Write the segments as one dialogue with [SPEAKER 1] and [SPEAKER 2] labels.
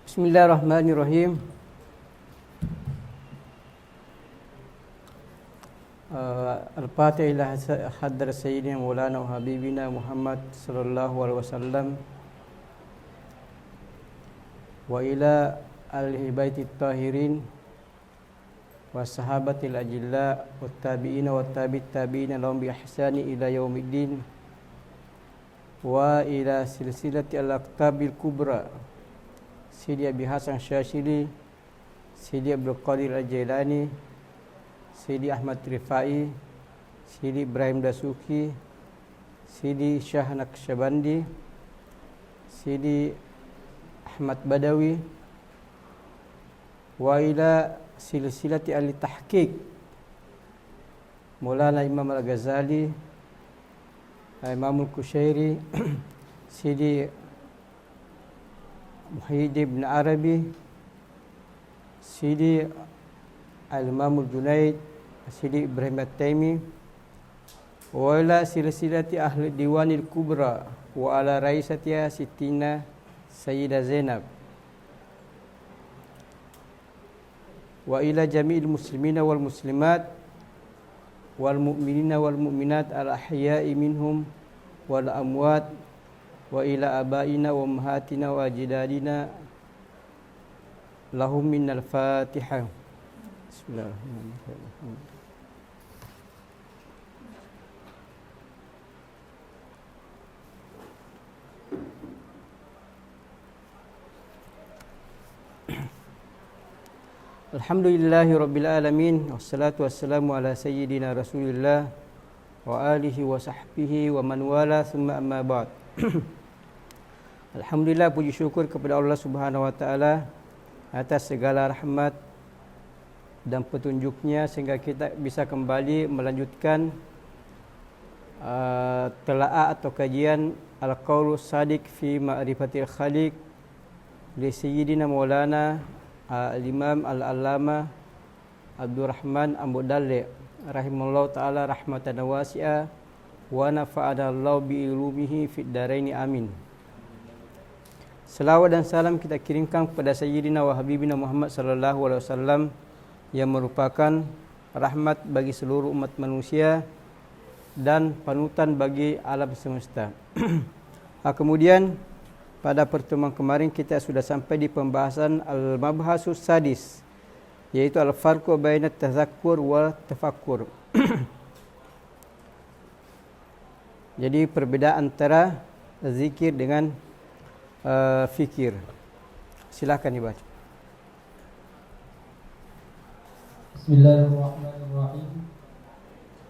[SPEAKER 1] Bismillahirrahmanirrahim. Al-Fatihah ila hadrat Sayyidina Maulana wa Habibina Muhammad sallallahu alaihi wasallam wa ila ahli baitit tahirin wa sahabatil ajilla wat tabi'ina wat tabi'it tabi'ina lahum bi ihsani ila yaumiddin wa ila silsilati al-aqtabil kubra Sidi Abi Hasan Syashili, Sidi Abdul Qadir Al-Jailani, Sidi Ahmad Rifai, Sidi Ibrahim Dasuki, Sidi Syah Naqsyabandi, Sidi Ahmad Badawi, wa ila silsilati ahli tahqiq Maulana Imam Al-Ghazali, Imam Al-Kushairi, Sidi Muhyiddin Ibn Arabi, Sidi Al-Imam Al-Junaid, Sidi Ibrahim At-Taimi, wa ila silsilati ahli diwanil kubra wa ala raisatiha Sittina Sayyidah Zainab, wa ila jami'il muslimina wal muslimat wal mu'minina wal mu'minat al ahya'i minhum wal amwat, wa ila abaina wa ummahatina wa ajdadina lahum minal Fatihah. Bismillahirrahmanirrahim. Alhamdulillahi rabbil alamin, wassalatu wassalamu ala sayyidina Rasulillah wa alihi wa sahbihi wa man wala, thumma amma ba'd. Alhamdulillah, puji syukur kepada Allah Subhanahu wa taala atas segala rahmat dan petunjuknya sehingga kita bisa kembali melanjutkan telaah atau kajian Al-Qaulus Shadiq fi Ma'rifatil Khaliq li Sayyidina Maulana Al-Imam Al-Allama Abdurrahman Ambudalli rahimahullah ta'ala rahmatan wasi'ah wa nafa'ana Allah bi ilumihi fid daraini amin. Selawat dan salam kita kirimkan kepada Sayyidina wa Habibina Muhammad sallallahu alaihi wasallam yang merupakan rahmat bagi seluruh umat manusia dan panutan bagi alam semesta. Kemudian pada pertemuan kemarin kita sudah sampai di pembahasan al-mabhasus sadis, yaitu al-farqu bainat tazakkur wa tafakkur. Jadi perbedaan antara zikir dengan fikir. Silakan dibaca.
[SPEAKER 2] Bismillahirrahmanirrahim.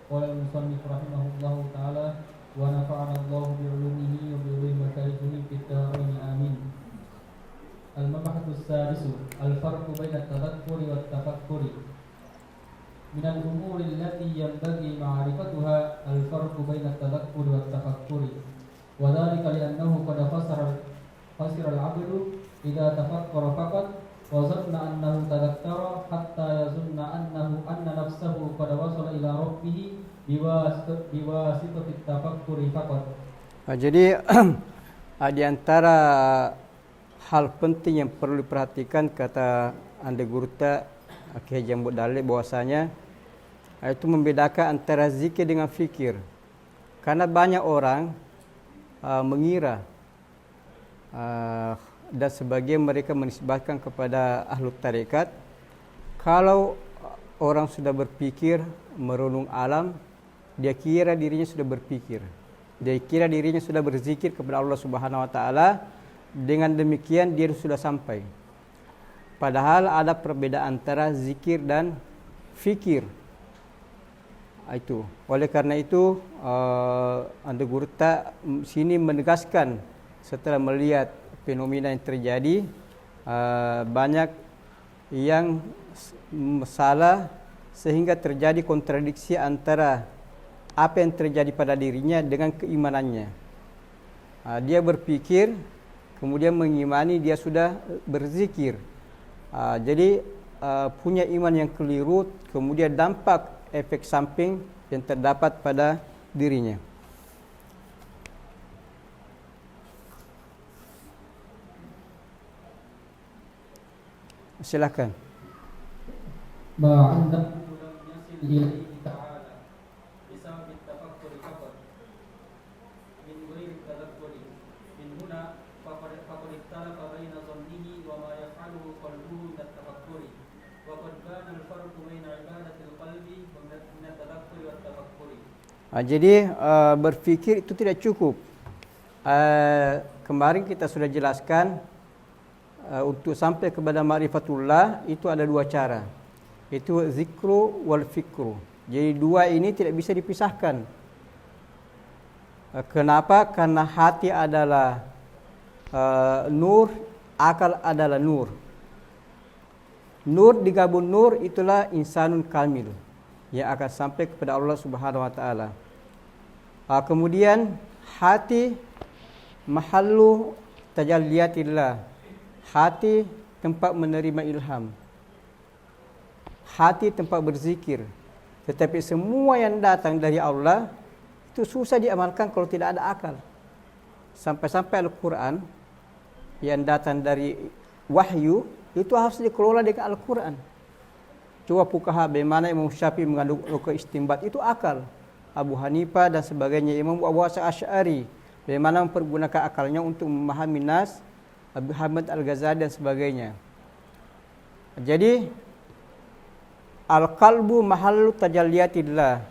[SPEAKER 2] Qala al-musannif rahimahullahu taala wa nafa'ana Allahu bi 'ulumihi wa bi 'ulumi mashayikhih fid dharain amin. Al-mabhathus sadisu al-farqu baina at-tadhakkuri wat tafakkuri. Min al-umuri allati yanbaghi ma'rifatuha al-farqu baina at-tadhakkuri wat tafakkuri. Wa dhalika li'annahu qad khasira al-'abdu idza tafakkara faqat wa zanna annahu tadhakkara hatta yazunna anna nafsahu qad wasala ila rabbih biwasitati tafakkuri faqat.
[SPEAKER 1] Jadi di antara hal penting yang perlu diperhatikan, kata Anda Gurta Kiai Jambut Dalil, bahwasanya itu membedakan antara zikir dengan fikir. Karena banyak orang mengira dan sebagian mereka menisbatkan kepada ahlu tarekat, kalau orang sudah berpikir merenung alam, dia kira dirinya sudah berpikir, dia kira dirinya sudah berzikir kepada Allah Subhanahu wa taala. Dengan demikian dia sudah sampai. Padahal ada perbedaan antara zikir dan fikir. Itu. Oleh karena itu Anda Gurta sini menegaskan, setelah melihat fenomena yang terjadi, banyak yang salah sehingga terjadi kontradiksi antara apa yang terjadi pada dirinya dengan keimanannya. Dia berpikir, kemudian mengimani dia sudah berzikir. Jadi punya iman yang keliru, kemudian dampak efek samping yang terdapat pada dirinya. Silakan.
[SPEAKER 2] ما عنده لم يصل إليه تعالى بسبب التفكر فقط من غير التذكر من هنا فقد اختلف بين ظنه وما يفعله قلبه من التفكر وقد بان الفرق بين عبادة القلب ومن التذكر والتفكر.
[SPEAKER 1] Jadi berfikir itu tidak cukup. Kemarin kita sudah jelaskan untuk sampai kepada ma'rifatullah itu ada dua cara. Itu zikru wal fikru. Jadi dua ini tidak bisa dipisahkan. Kenapa? Karena hati adalah nur, akal adalah nur. Nur digabung nur, itulah insanun kamil yang akan sampai kepada Allah Subhanahu wa taala. Kemudian hati mahallu tajalliyatillah. Hati tempat menerima ilham. Hati tempat berzikir. Tetapi semua yang datang dari Allah itu susah diamalkan kalau tidak ada akal. Sampai-sampai Al-Quran yang datang dari wahyu itu harus dikelola dengan Al-Quran. Coba fuqaha bagaimana Imam Syafi'i mengandung istimbat, itu akal. Abu Hanifah dan sebagainya, Imam Abu Hasan Asy'ari bagaimana mempergunakan akalnya untuk memahami nas, Abu Hamid Al-Ghazali dan sebagainya. Jadi al-qalbu mahallu tajalliyatillah,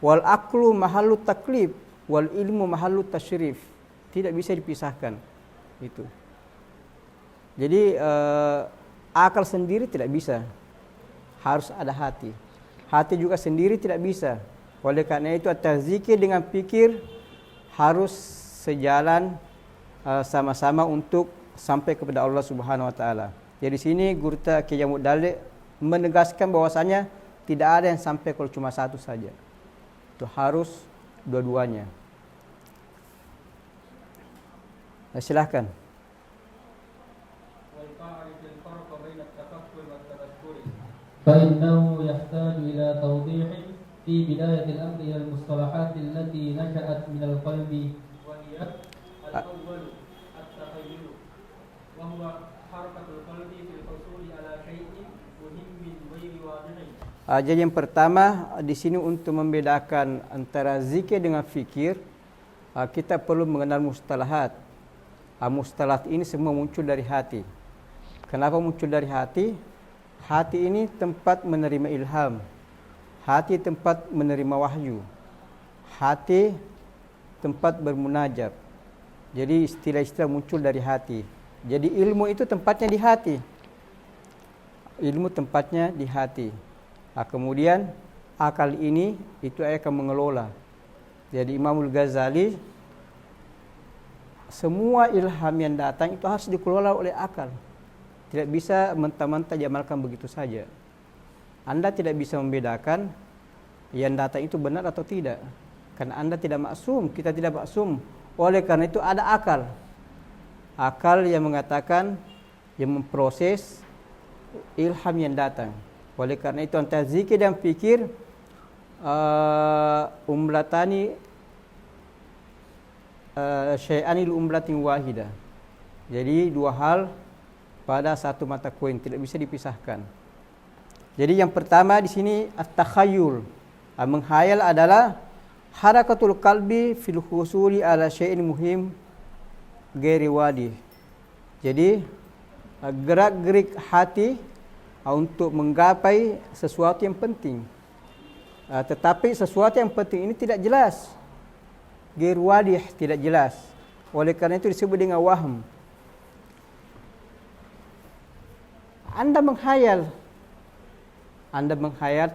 [SPEAKER 1] wal aqlu mahallu taklif, wal ilmu mahallu tasyrif. Tidak bisa dipisahkan itu. Jadi akal sendiri tidak bisa, harus ada hati. Hati juga sendiri tidak bisa. Oleh karena itu at-tazkir dengan fikir harus sejalan sama-sama untuk sampai kepada Allah Subhanahu wa taala. Jadi sini guru kita Kiai Jamud Dalil menegaskan bahwasanya tidak ada yang sampai kalau cuma satu saja. Itu harus dua-duanya. Silakan.
[SPEAKER 2] فإنه يحتاج إلى توضيح في بداية الأمر إلى المصطلحات التي نشأت من القلب وهي الأول التخيل وهو حركة القلب في الحصول على شيء مهم غير واضح.
[SPEAKER 1] Jadi yang pertama di sini untuk membedakan antara zikir dengan fikir, kita perlu mengenal mustalahat. Mustalahat ini semua muncul dari hati. Kenapa muncul dari hati? Hati ini tempat menerima ilham. Hati tempat menerima wahyu. Hati tempat bermunajat. Jadi istilah-istilah muncul dari hati. Jadi ilmu itu tempatnya di hati. Ilmu tempatnya di hati. Kemudian akal ini itu akan mengelola. Jadi Imamul Ghazali, semua ilham yang datang itu harus dikelola oleh akal. Tidak bisa mentah-mentah diamalkan begitu saja. Anda tidak bisa membedakan yang datang itu benar atau tidak. Karena Anda tidak maksum, kita tidak maksum. Oleh karena itu ada akal. Akal yang mengatakan, yang memproses ilham yang datang. Oleh karena itu antara zikir dan fikir umlatani syai'anil umlatin wahidah. Jadi dua hal pada satu mata koin, tidak bisa dipisahkan. Jadi yang pertama di sini at-takhayyul. Menghayal adalah harakatul qalbi fil husuli ala syai'in muhim ghairi wadih. Jadi gerak-gerik hati untuk menggapai sesuatu yang penting. Tetapi sesuatu yang penting ini tidak jelas. Ghairi wadih, tidak jelas. Oleh karena itu disebut dengan wahm. Anda menghayal,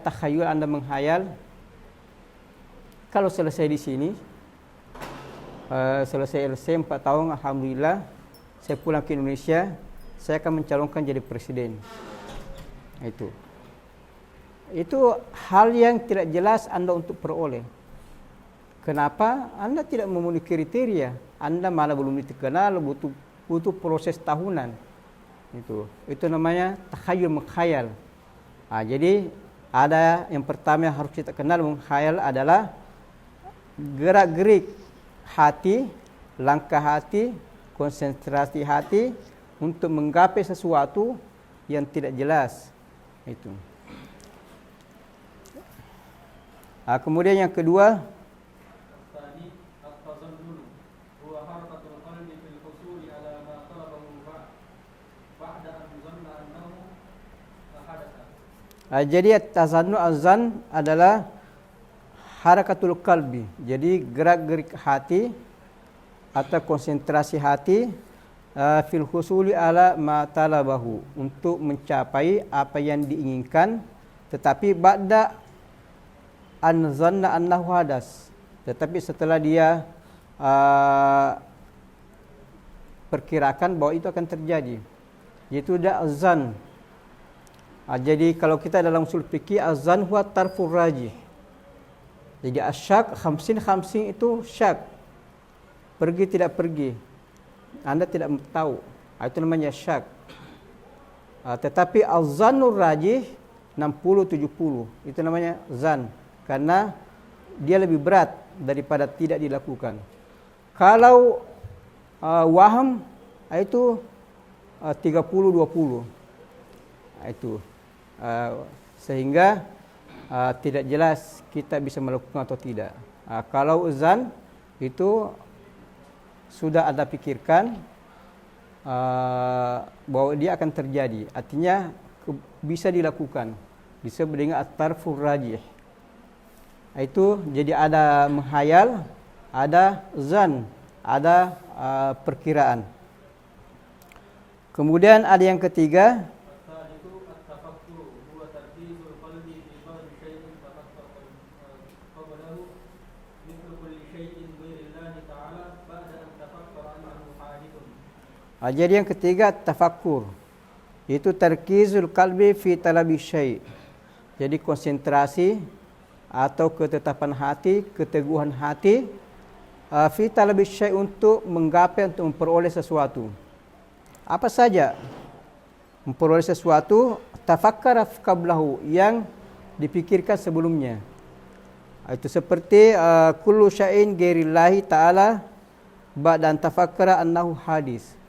[SPEAKER 1] takhayul, Anda menghayal. Kalau selesai di sini, selesai LC 4 tahun, alhamdulillah, saya pulang ke Indonesia, saya akan mencalonkan jadi presiden. Itu hal yang tidak jelas Anda untuk peroleh. Kenapa? Anda tidak memenuhi kriteria. Anda malah belum dikenal, butuh proses tahunan. Itu namanya takhayul, menghayal. Jadi ada yang pertama yang harus kita kenal menghayal adalah gerak-gerik hati, langkah hati, konsentrasi hati untuk menggapai sesuatu yang tidak jelas. Itu. Kemudian yang kedua, jadi tazannu azan adalah harakatul qalbi. Jadi gerak-gerik hati atau konsentrasi hati fil husuli ala ma talabahu, untuk mencapai apa yang diinginkan, tetapi ba'da an zanna annahu hadas, tetapi setelah dia perkirakan bahwa itu akan terjadi, yaitu dah azan. Jadi kalau kita dalam usul fikih, azan huwa tarfur rajih. Jadi asyak 50-50 itu syak, pergi tidak pergi, Anda tidak tahu, itu namanya syak. Tetapi azanur rajih 60-70, itu namanya zan, karena dia lebih berat daripada tidak dilakukan. Kalau waham itu 30-20, itu sehingga tidak jelas kita bisa melakukan atau tidak. Kalau zan itu sudah Anda pikirkan bahwa dia akan terjadi, artinya bisa dilakukan, disebut dengan at-tarfur rajih. Itu jadi ada menghayal, ada zan, ada perkiraan. Kemudian ada yang ketiga, jadi yang ketiga tafakkur, itu tarkizul qalbi fi talabi syai'. Jadi konsentrasi atau ketetapan hati, keteguhan hati fi talabi syai', untuk menggapai, untuk memperoleh sesuatu. Apa saja? Memperoleh sesuatu, tafakkara qablahu, yang dipikirkan sebelumnya. Itu seperti kullu syai'in ghairillahi ta'ala ba'da an tafakkara annahu hadis.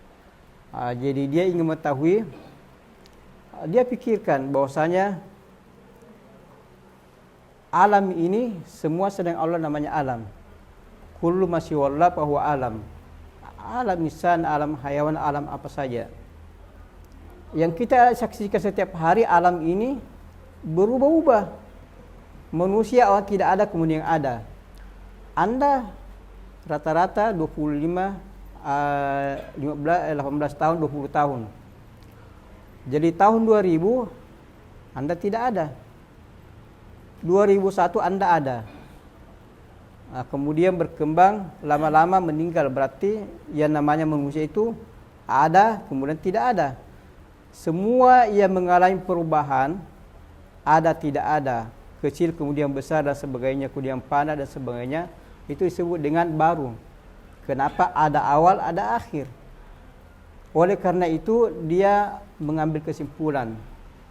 [SPEAKER 1] Jadi dia ingin mengetahui, dia pikirkan bahwasanya alam ini semua sedang Allah namanya alam. Kullu ma siwallah fa huwa alam. Alam insan, alam hayawan, alam apa saja yang kita saksikan setiap hari, alam ini berubah-ubah. Manusia awal tidak ada, kemudian ada. Anda rata-rata 18 tahun, 20 tahun. Jadi tahun 2000 Anda tidak ada. 2001 Anda ada. Kemudian berkembang, lama-lama meninggal. Berarti yang namanya manusia itu ada, kemudian tidak ada. Semua yang mengalami perubahan, ada tidak ada, kecil kemudian besar dan sebagainya, kemudian panas dan sebagainya, itu disebut dengan baru. Kenapa? Ada awal, ada akhir. Oleh karena itu dia mengambil kesimpulan,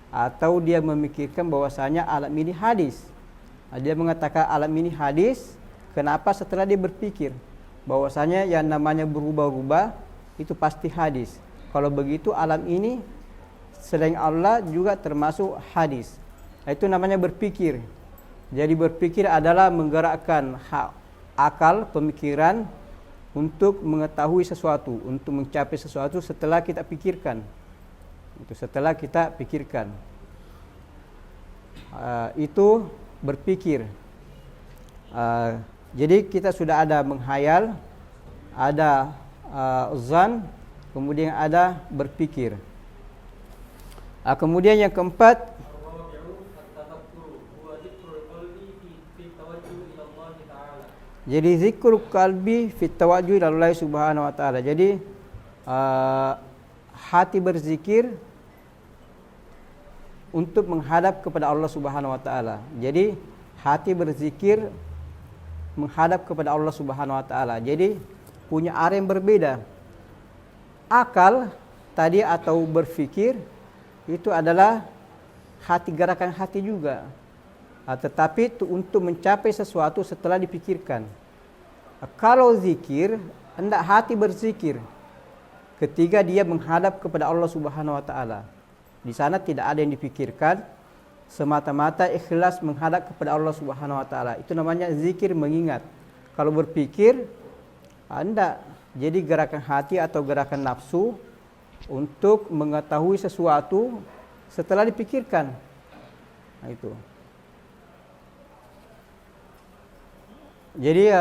[SPEAKER 1] atau dia memikirkan bahwasanya alam ini hadis. Dia mengatakan alam ini hadis. Kenapa? Setelah dia berpikir bahwasanya yang namanya berubah-ubah itu pasti hadis. Kalau begitu alam ini selain Allah juga termasuk hadis. Itu namanya berpikir. Jadi berpikir adalah menggerakkan akal, pemikiran untuk mengetahui sesuatu, untuk mencapai sesuatu setelah kita pikirkan. Itu setelah kita pikirkan. Itu berpikir. Jadi kita sudah ada menghayal, ada zan, kemudian ada berpikir. Kemudian yang keempat, jadi zikrul qalbi fit tawajjuh ila Allah Subhanahu wa taala. Jadi hati berzikir untuk menghadap kepada Allah Subhanahu wa taala. Jadi hati berzikir menghadap kepada Allah Subhanahu wa taala. Jadi punya arah yang berbeda. Akal tadi atau berfikir itu adalah hati, gerakan hati juga. Tetapi itu untuk mencapai sesuatu setelah dipikirkan. Kalau zikir, hendak hati berzikir ketika dia menghadap kepada Allah Subhanahu wa taala. Di sana tidak ada yang dipikirkan, semata-mata ikhlas menghadap kepada Allah Subhanahu wa taala. Itu namanya zikir mengingat. Kalau berpikir, Anda jadi gerakan hati atau gerakan nafsu untuk mengetahui sesuatu setelah dipikirkan. Nah, itu. Jadi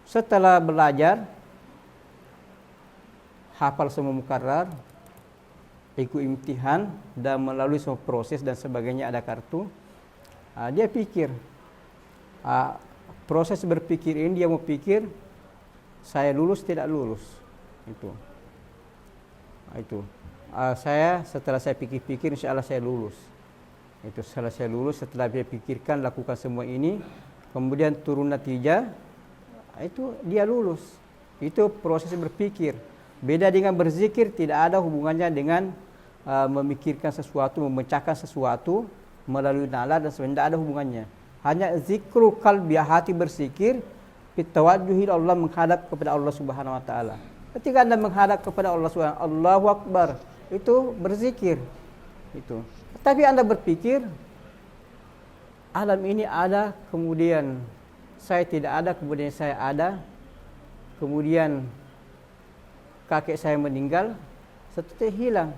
[SPEAKER 1] setelah belajar, hafal semua mukarrar, ikut imtihan dan melalui semua proses dan sebagainya, ada kartu, dia pikir. Proses berpikir ini dia mau pikir, saya lulus tidak lulus. Itu. Saya setelah saya pikir-pikir, insya Allah saya lulus. Itu setelah saya lulus, setelah dia pikirkan, lakukan semua ini, kemudian turun natijah, itu dia lulus. Itu proses berpikir. Beda dengan berzikir, tidak ada hubungannya dengan memikirkan sesuatu, memecahkan sesuatu melalui nalar dan sebagainya, tidak ada hubungannya. Hanya zikru qalbi, hati berzikir, bitawajjuhi Allah, menghadap kepada Allah Subhanahu wa taala. Ketika Anda menghadap kepada Allah Subhanahu, Allahu Akbar, itu berzikir. Itu. Tapi Anda berpikir, alam ini ada, kemudian saya tidak ada, kemudian saya ada, kemudian kakek saya meninggal, setelah hilang.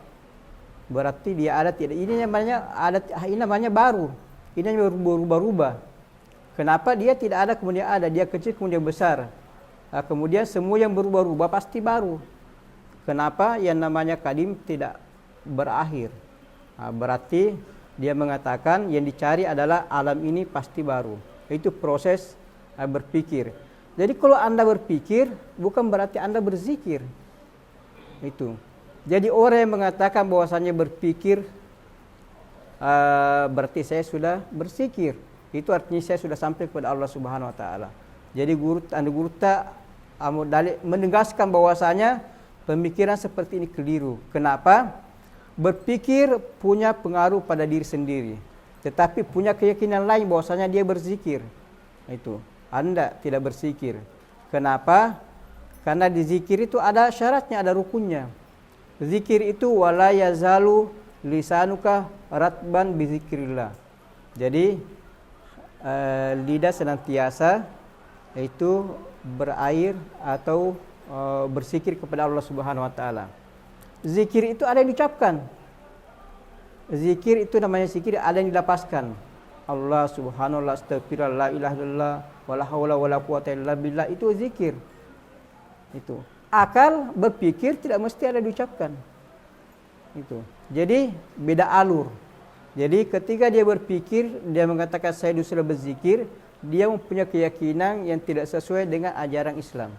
[SPEAKER 1] Berarti dia ada tidak? Ini namanya baru. Ini namanya berubah-ubah. Kenapa dia tidak ada kemudian ada? Dia kecil kemudian besar. Kemudian semua yang berubah-ubah pasti baru. Kenapa? Yang namanya kadim tidak berakhir. Berarti dia mengatakan yang dicari adalah alam ini pasti baru. Itu proses berpikir. Jadi kalau Anda berpikir, bukan berarti Anda berzikir. Itu. Jadi orang yang mengatakan bahwasanya berpikir berarti saya sudah berzikir, itu artinya saya sudah sampai kepada Allah Subhanahu wa taala. Jadi guru menegaskan bahwasanya pemikiran seperti ini keliru. Kenapa? Berpikir punya pengaruh pada diri sendiri, tetapi punya keyakinan lain bahwasanya dia berzikir. Itu. Anda tidak berzikir. Kenapa? Karena di zikir itu ada syaratnya, ada rukunnya. Zikir itu wala yazalu lisanuka ratban bizikrillah. Jadi lidah senantiasa itu berair atau berzikir kepada Allah Subhanahu wa taala. Zikir itu ada yang diucapkan. Zikir itu namanya zikir, ada yang dilapaskan. Allah subhanallah, astagfirullah, la ilaha illallah, wala haula wala quwata illa billah, itu zikir. Itu. Akal berpikir tidak mesti ada diucapkan. Itu. Jadi beda alur. Jadi ketika dia berpikir, dia mengatakan saya sudah berzikir, dia mempunyai keyakinan yang tidak sesuai dengan ajaran Islam.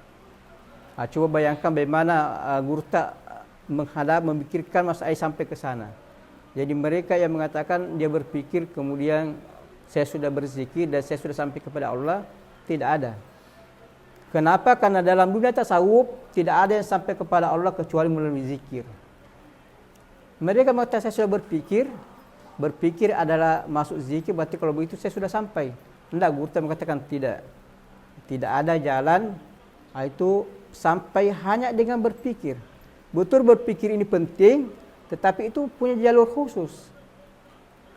[SPEAKER 1] Coba bayangkan bagaimana guru tak menghadap, memikirkan masalah sampai ke sana. Jadi mereka yang mengatakan dia berpikir kemudian saya sudah berzikir dan saya sudah sampai kepada Allah, tidak ada. Kenapa? Karena dalam dunia tasawuf tidak ada yang sampai kepada Allah kecuali melalui zikir. Mereka mengatakan saya sudah berpikir adalah masuk zikir, berarti kalau begitu saya sudah sampai. Tidak, guru mengatakan tidak. Tidak ada jalan itu sampai hanya dengan berpikir. Betul berpikir ini penting, tetapi itu punya jalur khusus.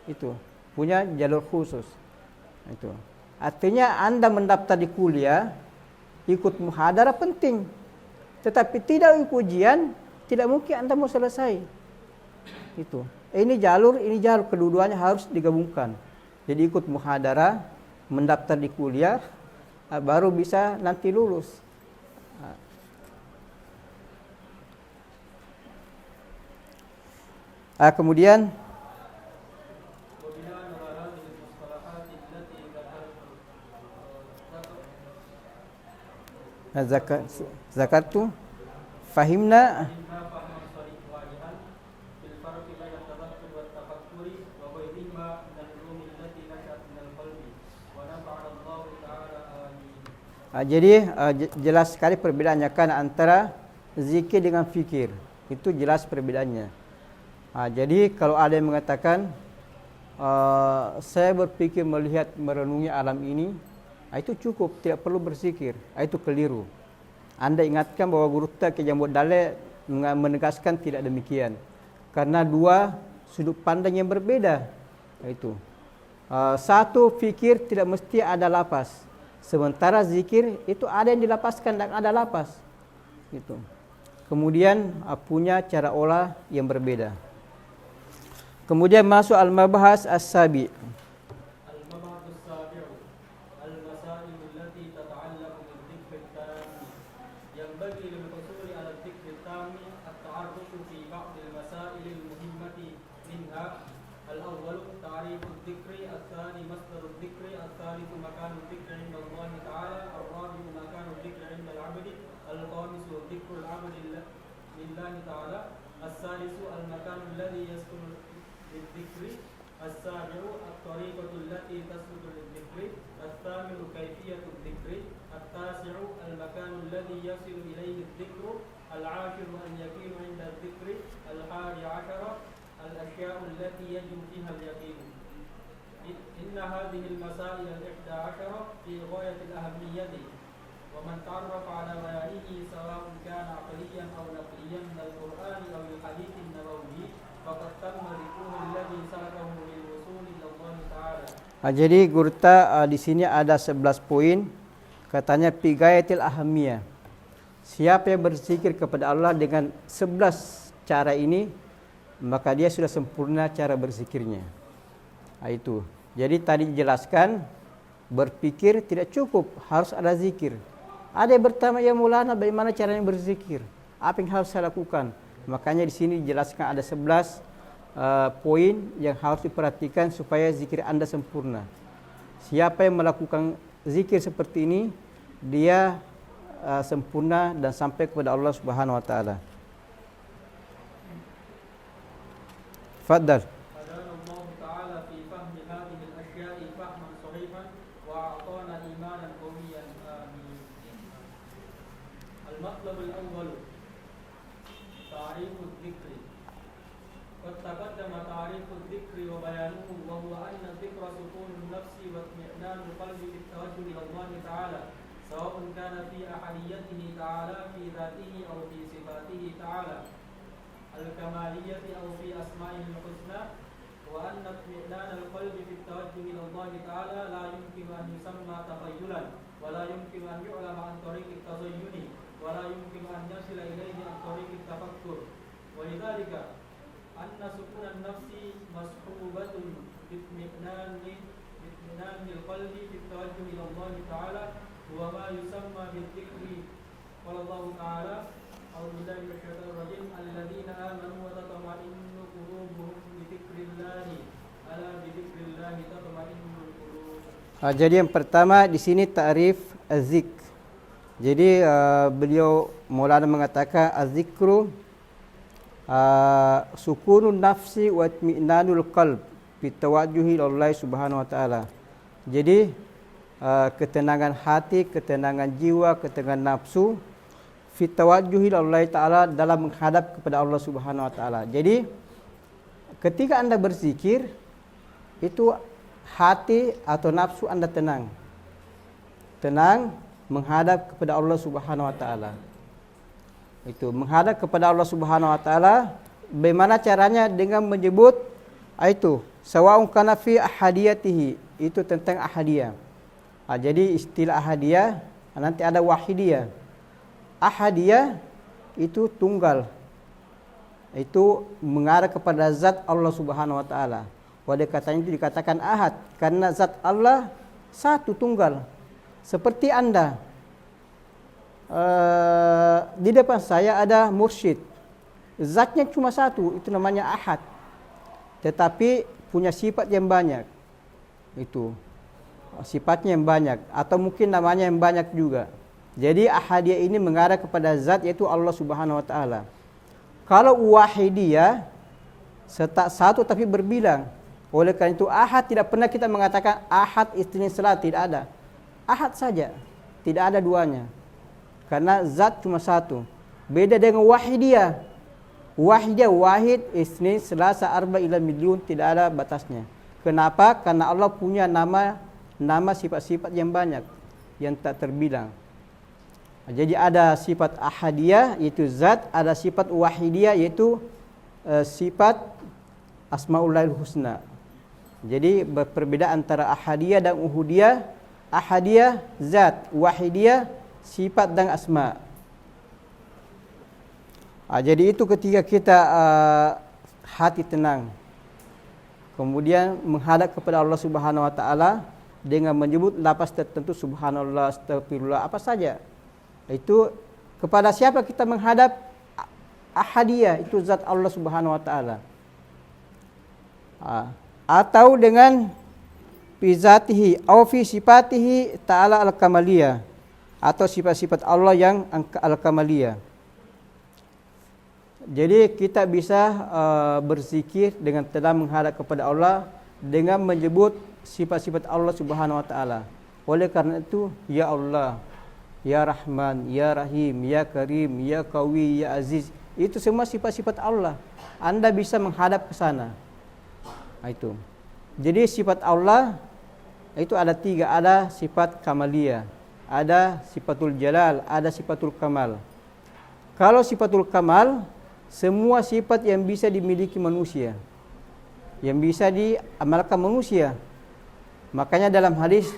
[SPEAKER 1] Itu punya jalur khusus. Itu artinya Anda mendaftar di kuliah, ikut muhadarah penting, tetapi tidak ikut ujian, tidak mungkin Anda mau selesai. Itu. Ini jalur, kedua-duanya harus digabungkan. Jadi ikut muhadarah, mendaftar di kuliah, baru bisa nanti lulus. Kemudian zakat tu fahimna jadi jelas sekali perbedaannya kan antara zikir dengan fikir. Itu jelas perbedaannya. Jadi kalau ada yang mengatakan saya berpikir melihat merenungi alam ini, itu cukup, tidak perlu berzikir. Itu keliru. Anda ingatkan bahwa guru tak yang buat dalil menegaskan tidak demikian. karena dua sudut pandang yang berbeda. Itu satu fikir tidak mesti ada lapas, sementara zikir itu ada yang dilapaskan dan ada lapas. Itu. Kemudian punya cara olah yang berbeda. Kemudian masuk al-mabahas as-sabi.
[SPEAKER 2] Al-mabahas as-sabi' al-masail allati tata'allaqu bil-dhikr at-tam. Yanbaghi lil-husuli 'ala al-dhikr at-tam at-ta'arruf fi ba'd al-masail al-muhimmati minha al-awwal ta'rif al-dhikr, al-thani masdar al-dhikr, al-thalith makan al-dhikr 'inda Allah ta'ala, al-rabi' makan al-dhikr 'inda al-'abd, al-khamis dhikr al-'abd lillahi ta'ala, al-salis al-makan alladhi yaskunu للذكر، السابع الطريقة التي تسلك للذكر، الثامن كيفية الذكر، التاسع المكان الذي يصل إليه الذكر، العاشر اليقين عند الذكر، الحادي عشر الأشياء التي يجب فيها اليقين. إن هذه المسائل الإحدى عشر في غاية الأهمية، ومن تعرف على بيانه سواء كان عقليا أو نقليا من القرآن أو الحديث النبوي فقد تم ذكره الذي سلكه للوصول إلى الله تعالى.
[SPEAKER 1] Jadi Gurta di sini ada 11 poin. Katanya pigayatil ahamiyah. Siapa yang berzikir kepada Allah dengan 11 cara ini, maka dia sudah sempurna cara berzikirnya. Itu. Jadi tadi dijelaskan berpikir tidak cukup, harus ada zikir. Ada yang bertanya, ya Maulana, bagaimana caranya berzikir? Apa yang harus saya lakukan? Makanya di sini dijelaskan ada 11 poin yang harus diperhatikan supaya zikir Anda sempurna. Siapa yang melakukan zikir seperti ini, dia sempurna dan sampai kepada Allah Subhanahu wa taala. Fadhal.
[SPEAKER 2] المطلب الأول تعريف الذكر. قد تقدم تعريف الذكر وبيانه، وهو أن الذكر سكون النفس واطمئنان القلب بالتوجه إلى الله تعالى، سواء كان في أحديته تعالى في ذاته أو في صفاته تعالى الكمالية أو في أسمائه الحسنى، وأن اطمئنان القلب في التوجه إلى الله تعالى لا يمكن أن يسمى تخيلا، ولا يمكن أن يعلم عن طريق التزين، ولا يمكن أن يصل إليه عن طريق التفكر. ولذلك أن سكون النفس مصحوبة باطمئنان القلب في التوجه إلى الله تعالى، هو ما يسمى بالذكر. قال الله تعالى: أعوذ بالله من الشيطان الرجيم: الذين آمنوا وتطمئن قلوبهم بذكر الله، ألا بذكر الله تطمئن القلوب.
[SPEAKER 1] Jadi yang pertama di sini ta'rif az-zikr. Jadi beliau Maulana mengatakan az-zikru sukunun nafsi wa itmi'nanul qalb fi tawajjuhi lillahi subhanahu wa ta'ala. Jadi ketenangan hati, ketenangan jiwa, ketenangan nafsu fi tawajjuhi lillahi ta'ala dalam menghadap kepada Allah Subhanahu wa taala. Jadi ketika Anda berzikir itu hati atau nafsu Anda tenang. Tenang menghadap kepada Allah Subhanahu wa taala. Itu menghadap kepada Allah Subhanahu wa taala bagaimana caranya? Dengan menyebut itu sawa'un kana fi ahadiyatihi, itu tentang ahadiyah. Jadi istilah ahadiyah nanti ada wahidiyah. Ahadiyah itu tunggal. Itu mengarah kepada zat Allah Subhanahu wa taala. Pada katanya itu dikatakan ahad karena zat Allah satu tunggal. Seperti Anda di depan saya ada mursyid, zatnya cuma satu, itu namanya ahad, tetapi punya sifat yang banyak. Itu sifatnya yang banyak, atau mungkin namanya yang banyak juga. Jadi ahadiyah ini mengarah kepada zat, yaitu Allah Subhanahu wa taala. Kalau wahidiyah satu tapi berbilang. Oleh karena itu ahad tidak pernah kita mengatakan ahad istilahnya salat, tidak ada. Ahad saja, tidak ada duanya. Karena zat cuma satu. Beda dengan wahidiyah. Wahidiyah wahid, isnin, selasa, arba, ila milyun, tidak ada batasnya. Kenapa? Karena Allah punya nama sifat-sifat yang banyak, yang tak terbilang. Jadi ada sifat ahadiyah yaitu zat, ada sifat wahidiyah yaitu sifat Asmaullahil Husna. Jadi perbedaan antara ahadiyah dan uhudiyah. Ahadiyah zat, wahidiyah sifat dan asma. Jadi itu ketika kita hati tenang, kemudian menghadap kepada Allah Subhanahu wa taala dengan menyebut lafaz tertentu, subhanallah, astagfirullah, apa saja. Itu kepada siapa kita menghadap? Ahadiyah, itu zat Allah Subhanahu wa taala. Atau dengan fi zatihi aw fi sifatihi ta'ala al-kamaliyah, atau sifat-sifat Allah yang al-kamaliyah. Jadi kita bisa berzikir dengan tenang menghadap kepada Allah dengan menyebut sifat-sifat Allah Subhanahu wa taala. Oleh karena itu, ya Allah, ya Rahman, ya Rahim, ya Karim, ya Qawi, ya Aziz, itu semua sifat-sifat Allah. Anda bisa menghadap ke sana. Itu. Jadi sifat Allah itu ada 3, ada sifat kamaliyah, ada sifatul jalal, ada sifatul kamal. Kalau sifatul kamal, semua sifat yang bisa dimiliki manusia, yang bisa diamalkan manusia. Makanya dalam hadis,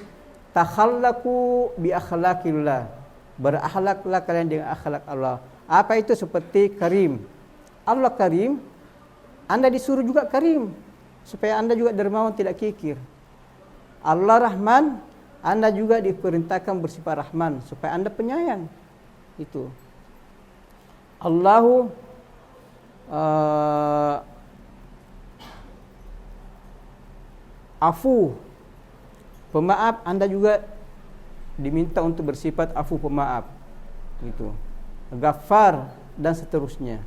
[SPEAKER 1] takhallaqu bi akhlaqillah, berakhlaklah kalian dengan akhlak Allah. Apa itu? Seperti karim. Allah karim, Anda disuruh juga karim, supaya Anda juga dermawan, tidak kikir. Allah Rahman, Anda juga diperintahkan bersifat Rahman, supaya Anda penyayang. Itu. Allahu afu, pemaaf, Anda juga diminta untuk bersifat afu, pemaaf. Itu. Ghaffar dan seterusnya.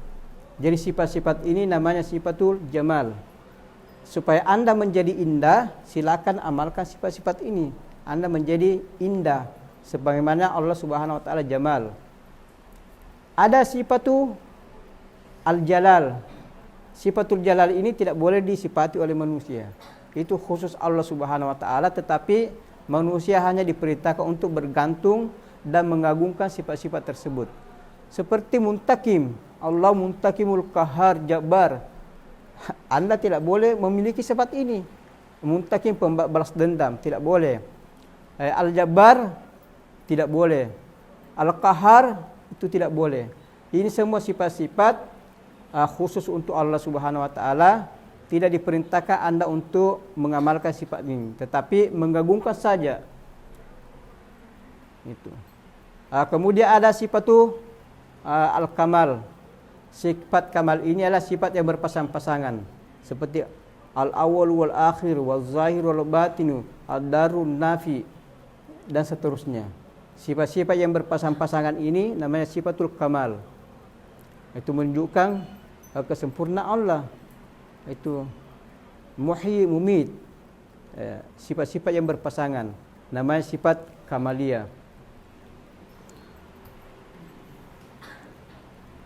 [SPEAKER 1] Jadi sifat-sifat ini namanya sifatul jamal. Supaya Anda menjadi indah, silakan amalkan sifat-sifat ini. Anda menjadi indah sebagaimana Allah Subhanahu wa taala jamal. Ada sifatul al-jalal. Sifatul jalal ini tidak boleh disifati oleh manusia. Itu khusus Allah Subhanahu wa taala, tetapi manusia hanya diperintahkan untuk bergantung dan mengagungkan sifat-sifat tersebut. Seperti muntakim, Allah muntakimul qahar jabbar. Anda tidak boleh memiliki sifat ini. Muntakim, pembalas dendam, tidak boleh. Al-jabbar tidak boleh. Al-qahar itu tidak boleh. Ini semua sifat-sifat khusus untuk Allah Subhanahu wa taala. Tidak diperintahkan Anda untuk mengamalkan sifat ini, tetapi mengagungkan saja. Itu. Kemudian ada sifatul al-kamal. Sifat kamal ini adalah sifat yang berpasang-pasangan, seperti al-awwal wal akhir wal zahir wal batinu, ad-darun nafi, dan seterusnya. Sifat-sifat yang berpasang-pasangan ini namanya sifatul kamal. Itu menunjukkan kesempurnaan Allah. Itu muhyi mumit, sifat-sifat yang berpasangan, namanya sifat kamaliyah.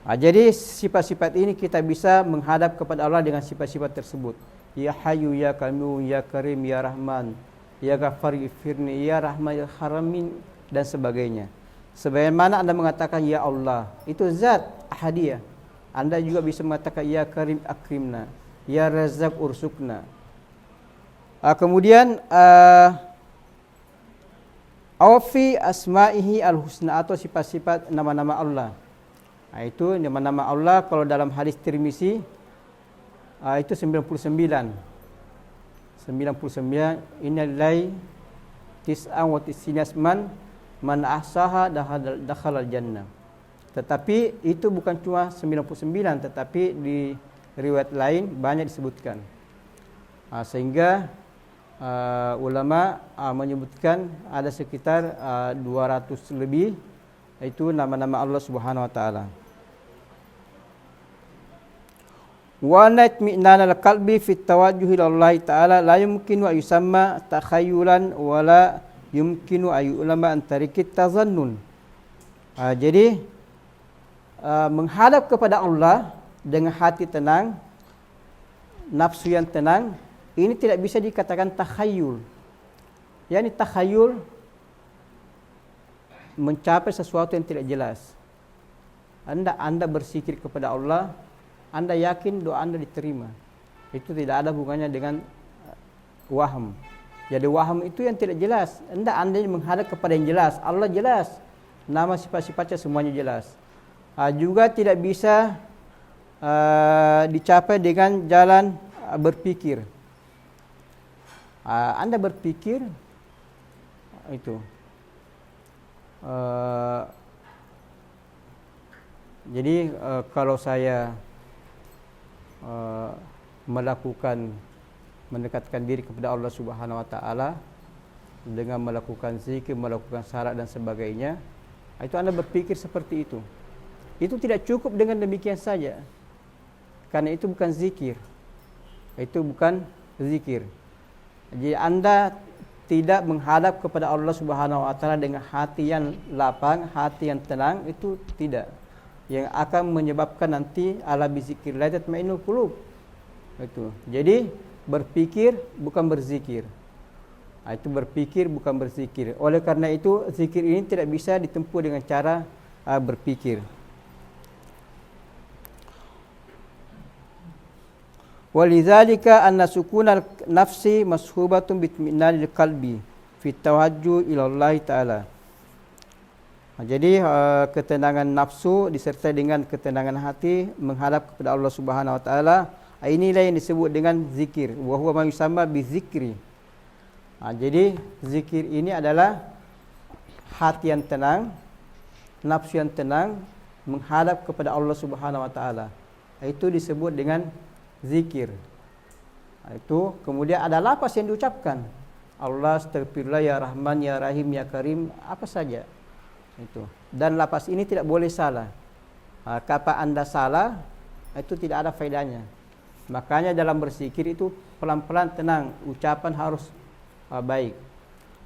[SPEAKER 1] Jadi sifat-sifat ini kita bisa menghadap kepada Allah dengan sifat-sifat tersebut. Ya Hayyu, Ya Qayyum, Ya Karim, Ya Rahman, Ya Ghaffar, Ighfirni, Ya Rahman, Ya Haramin, dan sebagainya. Sebagaimana Anda mengatakan Ya Allah, itu zat ahadiyah. Anda juga bisa mengatakan Ya Karim akrimna, Ya Razzaq ursukna. Kemudian Awfi asma'ihi al-husna, atau sifat-sifat nama-nama Allah. Itu nama-nama Allah kalau dalam hadis Tirmizi itu 99. Innalillahi tis'an wa tis'ina asman man ahsaha dakhala al-jannah. Tetapi itu bukan cuma 99, tetapi di riwayat lain banyak disebutkan. Sehingga ulama menyebutkan ada sekitar 200 lebih, itu nama-nama Allah Subhanahu wa taala. Wa natmi'nan al-qalbi fi tawajjuh ila Allah taala la yumkinu an yusamma takhayyulan wa la yumkinu an yu'lama an tariqit tazannun. Jadi menghadap kepada Allah dengan hati tenang, nafsu yang tenang, ini tidak bisa dikatakan takhayyul. Yani takhayyul mencapai sesuatu yang tidak jelas. Anda berzikir kepada Allah, Anda yakin doa Anda diterima. Itu tidak ada hubungannya dengan waham. Jadi waham itu yang tidak jelas. Anda menghadap kepada yang jelas. Allah jelas. Nama sifat-sifatnya semuanya jelas. Juga tidak bisa dicapai dengan jalan berpikir. Anda berpikir itu. Jadi kalau saya mendekatkan diri kepada Allah Subhanahu wa taala dengan melakukan zikir, melakukan salat dan sebagainya, itu Anda berpikir seperti itu. Itu tidak cukup dengan demikian saja. Karena itu bukan zikir. Itu bukan zikir. Jadi Anda tidak menghadap kepada Allah Subhanahu wa taala dengan hati yang lapang, hati yang tenang, itu tidak. Yang akan menyebabkan nanti ala bizikrillah tatmainnul qulub. Itu. Jadi berpikir bukan berzikir. Itu berpikir bukan berzikir. Oleh karena itu zikir ini tidak bisa ditempuh dengan cara berpikir. Walidzalika anna sukunal nafsi mashubatun bitminanil qalbi fi tawajjuh ila Allah taala. Jadi ketenangan nafsu disertai dengan ketenangan hati menghadap kepada Allah Subhanahu wa taala. Inilah yang disebut dengan zikir. Wa huwa ma yusamma bizikri. Jadi zikir ini adalah hati yang tenang, nafsu yang tenang menghadap kepada Allah Subhanahu wa taala. Itu disebut dengan zikir. Itu kemudian ada lafaz yang diucapkan. Allah, astagfirullah, ya Rahman, ya Rahim, ya Karim, apa saja. Itu. Dan lafaz ini tidak boleh salah. Kata Anda salah, itu tidak ada faedahnya. Makanya dalam berzikir itu pelan-pelan tenang, ucapan harus baik.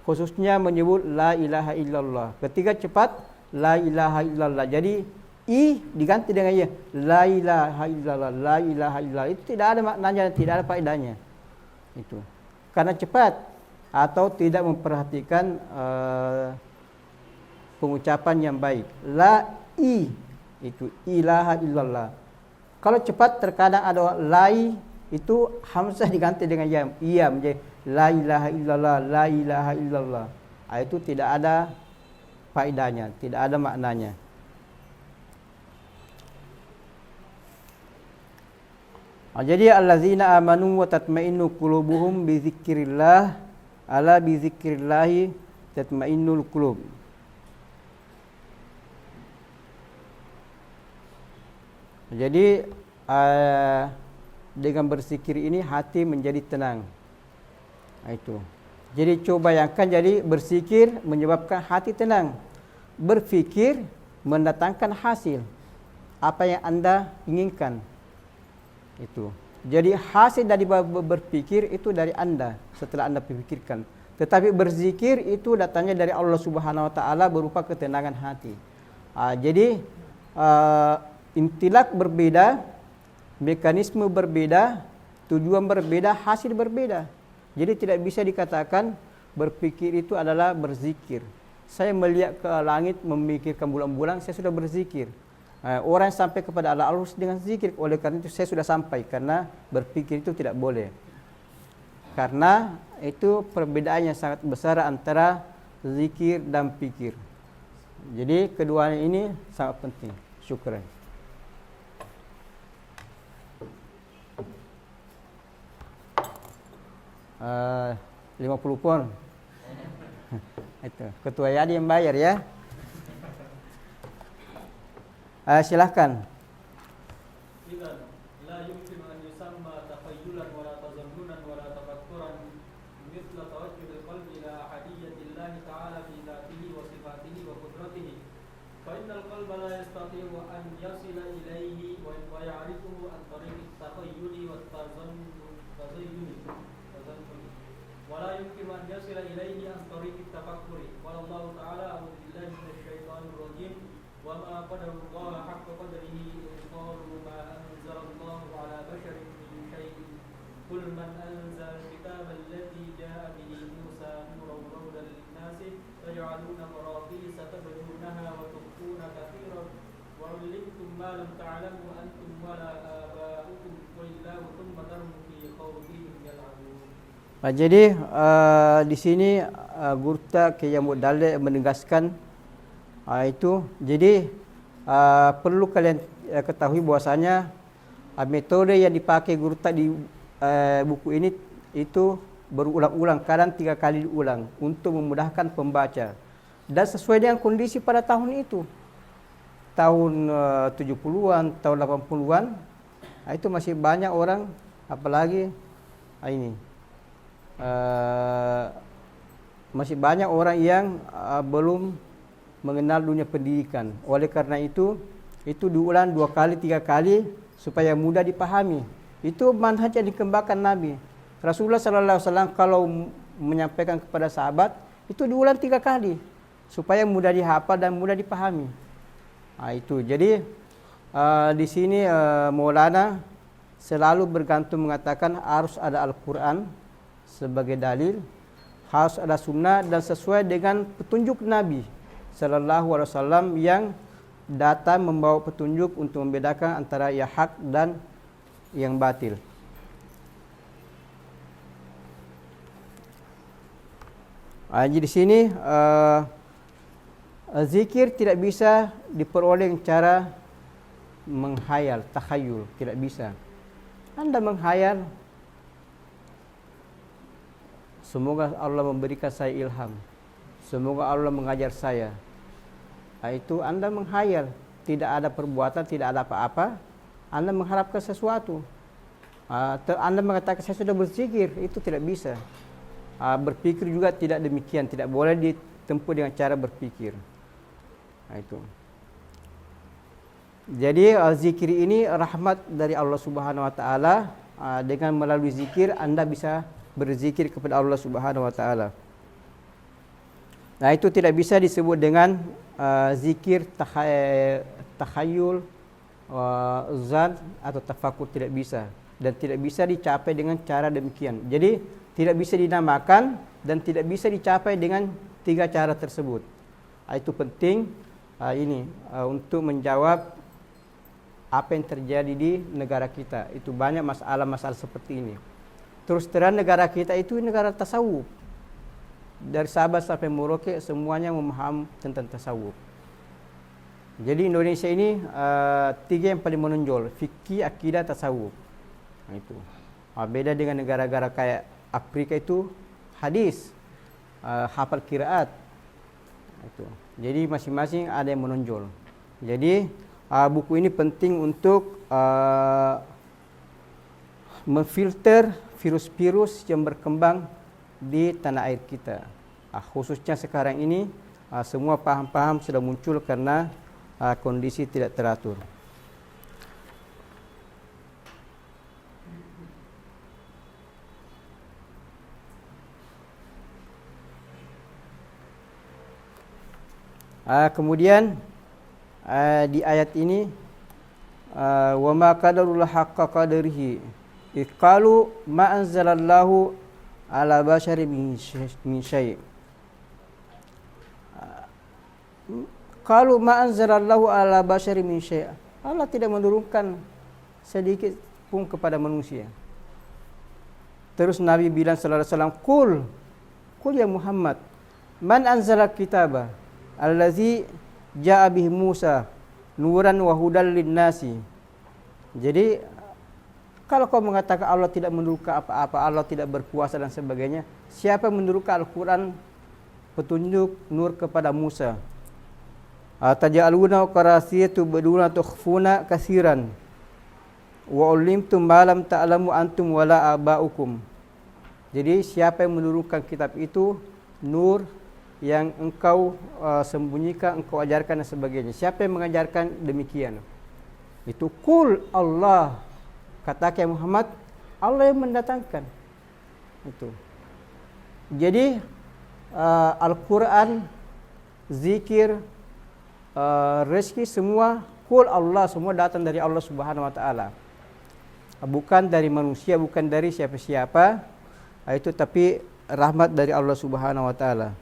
[SPEAKER 1] Khususnya menyebut la ilaha illallah. Ketika cepat la ilaha illallah. Jadi I diganti dengan ya. La ilaha illallah, la ilaha illallah. Itu tidak ada maknanya, tidak ada faedahnya. Itu. Karena cepat atau tidak memperhatikan pengucapan yang baik. La itu ilaha illallah. Kalau cepat terkadang ada lai itu hamzah diganti dengan ya. Iya menjadi la ilaha illallah, la ilaha illallah. Itu tidak ada faedahnya, tidak ada maknanya. Jadi allazina amanu wa tatmainnu qulubuhum bi dzikrillah, ala bi dzikrillah tatmainnul qulub. Jadi dengan berzikir ini hati menjadi tenang. Itu. Jadi coba bayangkan, jadi berzikir menyebabkan hati tenang. Berfikir mendatangkan hasil apa yang Anda inginkan. Itu. Jadi hasil dari berpikir itu dari Anda setelah Anda pikirkan. Tetapi berzikir itu datangnya dari Allah Subhanahu wa taala berupa ketenangan hati. Jadi intilak berbeda, mekanisme berbeda, tujuan berbeda, hasil berbeda. Jadi tidak bisa dikatakan berpikir itu adalah berzikir. Saya melihat ke langit memikirkan bulan-bulan, saya sudah berzikir. Orang yang sampai kepada Allah harus dengan zikir. Oleh karena itu saya sudah sampai, karena berpikir itu tidak boleh. Karena itu perbedaan yang sangat besar antara zikir dan pikir. Jadi keduanya ini sangat penting. Syukran. Uh, 50 pon. Itu ketua Yadi yang bayar ya. Silahkan.
[SPEAKER 2] Idzan la yumkin an yusamma takhayyulan wa la tazammunan wa la tafakkuran mithla tawajjuhil qalbi ila ahadiyatillah ta'ala fi dzatihi wa sifatihi wa qudratihi. Fa innal qalba la yastati'u an yasila ilayhi wa ya'rifuhu an tariqi takhayyuli wa tazayyuni. Wa la yumkin an yasila ilayhi an tariqi tafakkuri. Qala Allah ta'ala a'udzu billahi minasy syaithanir rajim. وما قدر الله حق قدره إذ قالوا ما أنزل الله على بشر من شيء قل من أنزل الكتاب الذي جاء به موسى نورا وهدى للناس تجعلون قراطيس تبدونها وتخفون كثيرا وعلمتم ما لم تعلموا أنتم ولا آباؤكم
[SPEAKER 1] Jadi di sini Gurta Kyai Dalil menegaskan itu. Jadi perlu kalian ketahui bahwasanya metode yang dipakai Gurta di buku ini itu berulang-ulang, kadang 3 kali diulang untuk memudahkan pembaca dan sesuai dengan kondisi pada tahun itu. Tahun 70-an, tahun 80-an, itu masih banyak orang, apalagi ini masih banyak orang yang belum mengenal dunia pendidikan. Oleh karena itu diulang 2 kali, 3 kali supaya mudah dipahami. Itu manhaj yang dikembangkan Nabi. Rasulullah sallallahu alaihi wasallam kalau menyampaikan kepada sahabat itu diulang 3 kali supaya mudah dihafal dan mudah dipahami. Itu. Jadi di sini Maulana selalu bergantung mengatakan harus ada Al-Quran sebagai dalil, harus ada sunnah dan sesuai dengan petunjuk Nabi sallallahu alaihi wasallam yang datang membawa petunjuk untuk membedakan antara yang hak dan yang batil. Jadi di sini zikir tidak bisa diperoleh dengan cara menghayal, takhayul, tidak bisa. Anda menghayal, semoga Allah memberikan saya ilham, semoga Allah mengajar saya. Itu Anda menghayal, tidak ada perbuatan, tidak ada apa-apa, Anda mengharapkan sesuatu. Anda mengatakan saya sudah berzikir, itu tidak bisa. Berpikir juga tidak demikian, tidak boleh ditempuh dengan cara berpikir. Itu. Jadi zikir ini rahmat dari Allah Subhanahu wa taala. Dengan melalui zikir Anda bisa berzikir kepada Allah Subhanahu wa taala. Nah, itu tidak bisa disebut dengan zikir takhayul, zan atau tafakur, tidak bisa, dan tidak bisa dicapai dengan cara demikian. Jadi tidak bisa dinamakan dan tidak bisa dicapai dengan 3 cara tersebut. Itu penting untuk menjawab apa yang terjadi di negara kita. Itu banyak masalah-masalah seperti ini. Terus terang negara kita itu negara tasawuf. Dari Sabah sampai Merauke semuanya memahami tentang tasawuf. Jadi Indonesia ini 3 yang paling menonjol, fikih, akidah, tasawuf. Itu. Beda dengan negara-negara kayak Afrika itu hadis, hafal qiraat. Itu. Jadi masing-masing ada yang menonjol. Jadi buku ini penting untuk memfilter virus-virus yang berkembang di tanah air kita. Khususnya sekarang ini semua paham-paham sudah muncul karena kondisi tidak teratur. Kemudian di ayat ini wa ma qadarullah haqqa qadarihi qalu ma anzalallahu ala basharin min syai'. Qalu ma anzalallahu ala basharin min syai'. Allah tidak menurunkan sedikit pun kepada manusia. Terus Nabi bilang sallallahu alaihi wasallam, Qul ya Muhammad, man anzala kitaba allazi ja'a bihi Musa nuran wa hudal linnasi. Jadi kalau kau mengatakan Allah tidak menurunkan apa-apa, Allah tidak berkuasa dan sebagainya, siapa yang menurunkan Al-Quran petunjuk nur kepada Musa? Taj'aluna qarasiyatu baduna tukhfuna katsiran wa ulimtum ma lam ta'lamu antum wala aba'ukum. Jadi siapa yang menurunkan kitab itu, nur yang engkau sembunyikan, engkau ajarkan dan sebagainya. Siapa yang mengajarkan demikian? Itu qul Allah. Katakan Muhammad, Allah yang mendatangkan. Itu. Jadi Al-Quran, zikir, rezeki semua qul Allah, semua datang dari Allah Subhanahu wa taala. Bukan dari manusia, bukan dari siapa-siapa. Itu tapi rahmat dari Allah Subhanahu wa taala.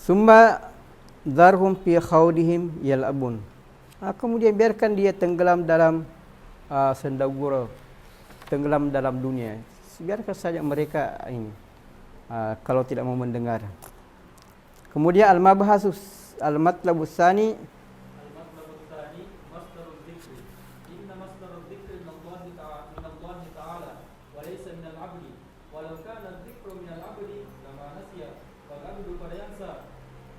[SPEAKER 1] Summa dharhum fi khawdihim yal'abun. Kemudian biarkan dia tenggelam dalam sendagura tenggelam dalam dunia. Biarkan saja mereka ini kalau tidak mau mendengar. Kemudian al-matlabus tsani
[SPEAKER 2] masdarul dzikri. Inna masdarul dzikri min Allah ta'ala wa laysa min al-'abdi. Walau kana dzikru min al-'abdi lama nasiya wal 'abdu qad yansa.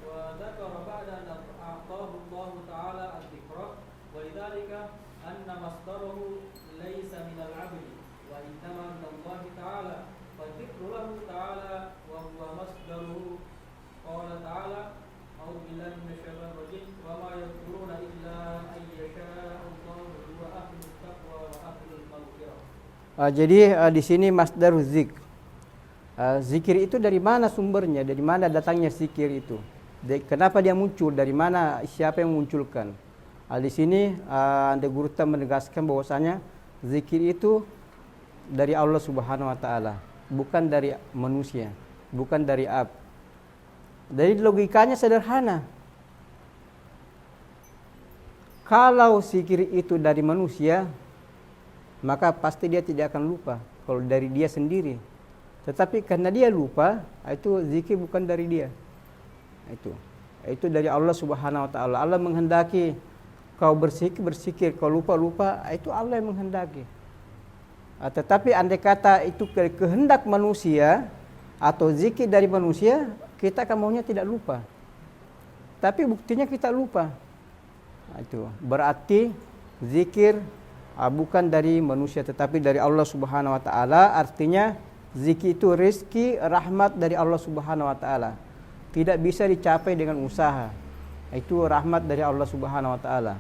[SPEAKER 2] Wa dzakara ba'da an a'tahu Allah ta'ala ad-dzikra wa lidzalika anna masdaruhu laysa min al-'abdi wa innama min Allah ta'ala. Fa dzikru lahu ta'ala wa huwa masdaruhu. Qala ta'ala a'udzu billahi minasyaitonir rajim wa ma yadhkuruna illa ay yasha Allahu wa ahlul taqwa wa ahlul maghfirah.
[SPEAKER 1] Jadi di sini masdaruz zik. Zikir itu dari mana sumbernya? Dari mana datangnya zikir itu? Kenapa dia muncul? Dari mana? Siapa yang munculkan? Di sini Anda Guru menegaskan bahwasanya zikir itu dari Allah Subhanahu wa taala, bukan dari manusia, bukan dari ab. Dari logikanya sederhana. Kalau zikir itu dari manusia, maka pasti dia tidak akan lupa kalau dari dia sendiri. Tetapi karena dia lupa, itu zikir bukan dari dia. Itu dari Allah Subhanahu wa taala. Allah menghendaki kau berzikir, kau lupa, itu Allah yang menghendaki. Tetapi andai kata itu kehendak manusia atau zikir dari manusia, kita akan maunya tidak lupa. Tapi buktinya kita lupa. Itu berarti zikir bukan dari manusia tetapi dari Allah Subhanahu wa taala. Artinya zikir itu rezeki, rahmat dari Allah Subhanahu wa taala. Tidak bisa dicapai dengan usaha. Itu rahmat dari Allah Subhanahu wa taala.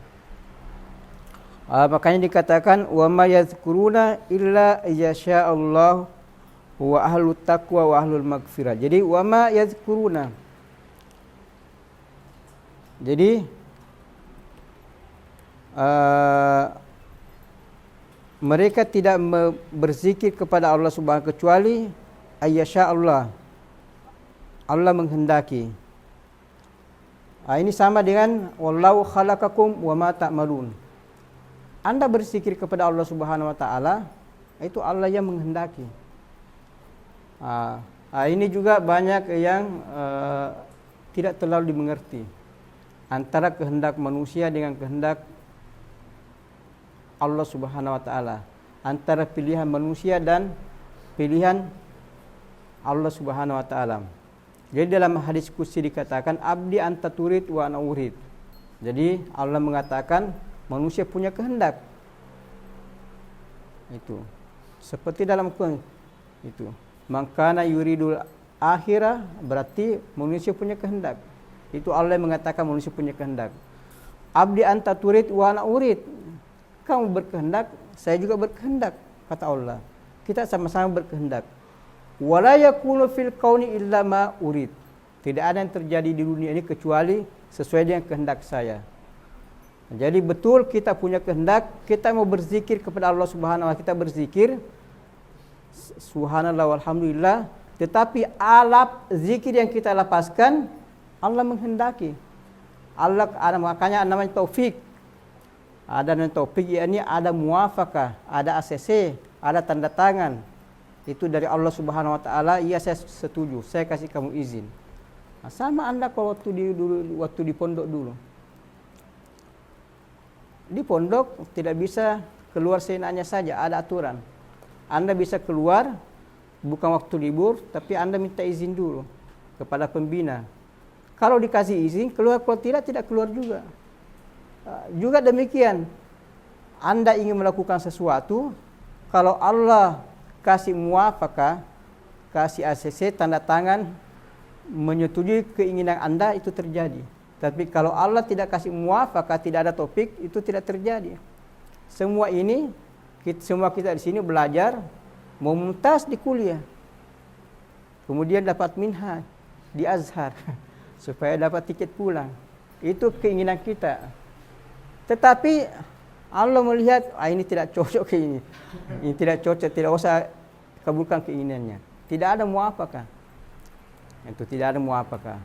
[SPEAKER 1] Makanya dikatakan wa ma yazkuruna illa yasha Allah wa ahlut taqwa wa ahlul maghfirah. Jadi wa ma yazkuruna. Jadi mereka tidak berzikir kepada Allah Subhanahu kecuali ayyasha Allah. Allah menghendaki. Ini sama dengan wallahu khalaqakum wa ma ta'malun. Anda berzikir kepada Allah Subhanahu wa taala, itu Allah yang menghendaki. Ini juga banyak yang tidak terlalu dimengerti antara kehendak manusia dengan kehendak Allah Subhanahu wa taala, antara pilihan manusia dan pilihan Allah Subhanahu wa taala. Jadi dalam hadis qudsi dikatakan abdi anta turid wa ana urid. Jadi Allah mengatakan manusia punya kehendak. Itu seperti dalam Quran itu. Mangkana yuridul akhirah, berarti manusia punya kehendak. Itu Allah yang mengatakan manusia punya kehendak. Abdi anta turid wa ana urid. Kamu berkehendak, saya juga berkehendak, kata Allah. Kita sama-sama berkehendak. Wala yakunu fil kauni illa ma urid. Tidak ada yang terjadi di dunia ini kecuali sesuai dengan kehendak saya. Jadi betul kita punya kehendak, kita mau berzikir kepada Allah Subhanahu wa taala, kita berzikir subhanallah walhamdulillah, tetapi alat zikir yang kita lapaskan Allah menghendaki. Allah ada, makanya namanya taufik. Ada namanya taufik, yakni ada muwafaqah, ada ACC, ada tanda tangan. Itu dari Allah Subhanahu wa taala, iya saya setuju, saya kasih kamu izin. Sama Anda kalau waktu di pondok dulu. Di pondok tidak bisa keluar seenaknya saja, ada aturan. Anda bisa keluar bukan waktu libur, tapi Anda minta izin dulu kepada pembina. Kalau dikasih izin, keluar, kalau tidak keluar juga. Juga demikian, Anda ingin melakukan sesuatu, kalau Allah kasih muwafaqah, kasih ACC, tanda tangan, menyetujui keinginan Anda, itu terjadi. Tapi kalau Allah tidak kasih muwafaqah, tidak ada topik, itu tidak terjadi. Semua ini, semua kita di sini belajar, mumtaz di kuliah, kemudian dapat minhaj di Azhar, supaya dapat tiket pulang. Itu keinginan kita. Tetapi Allah melihat, ini tidak cocok ke ini tidak cocok, tidak usah kabulkan keinginannya. Tidak ada muwafaqah. Itu tidak ada muwafaqah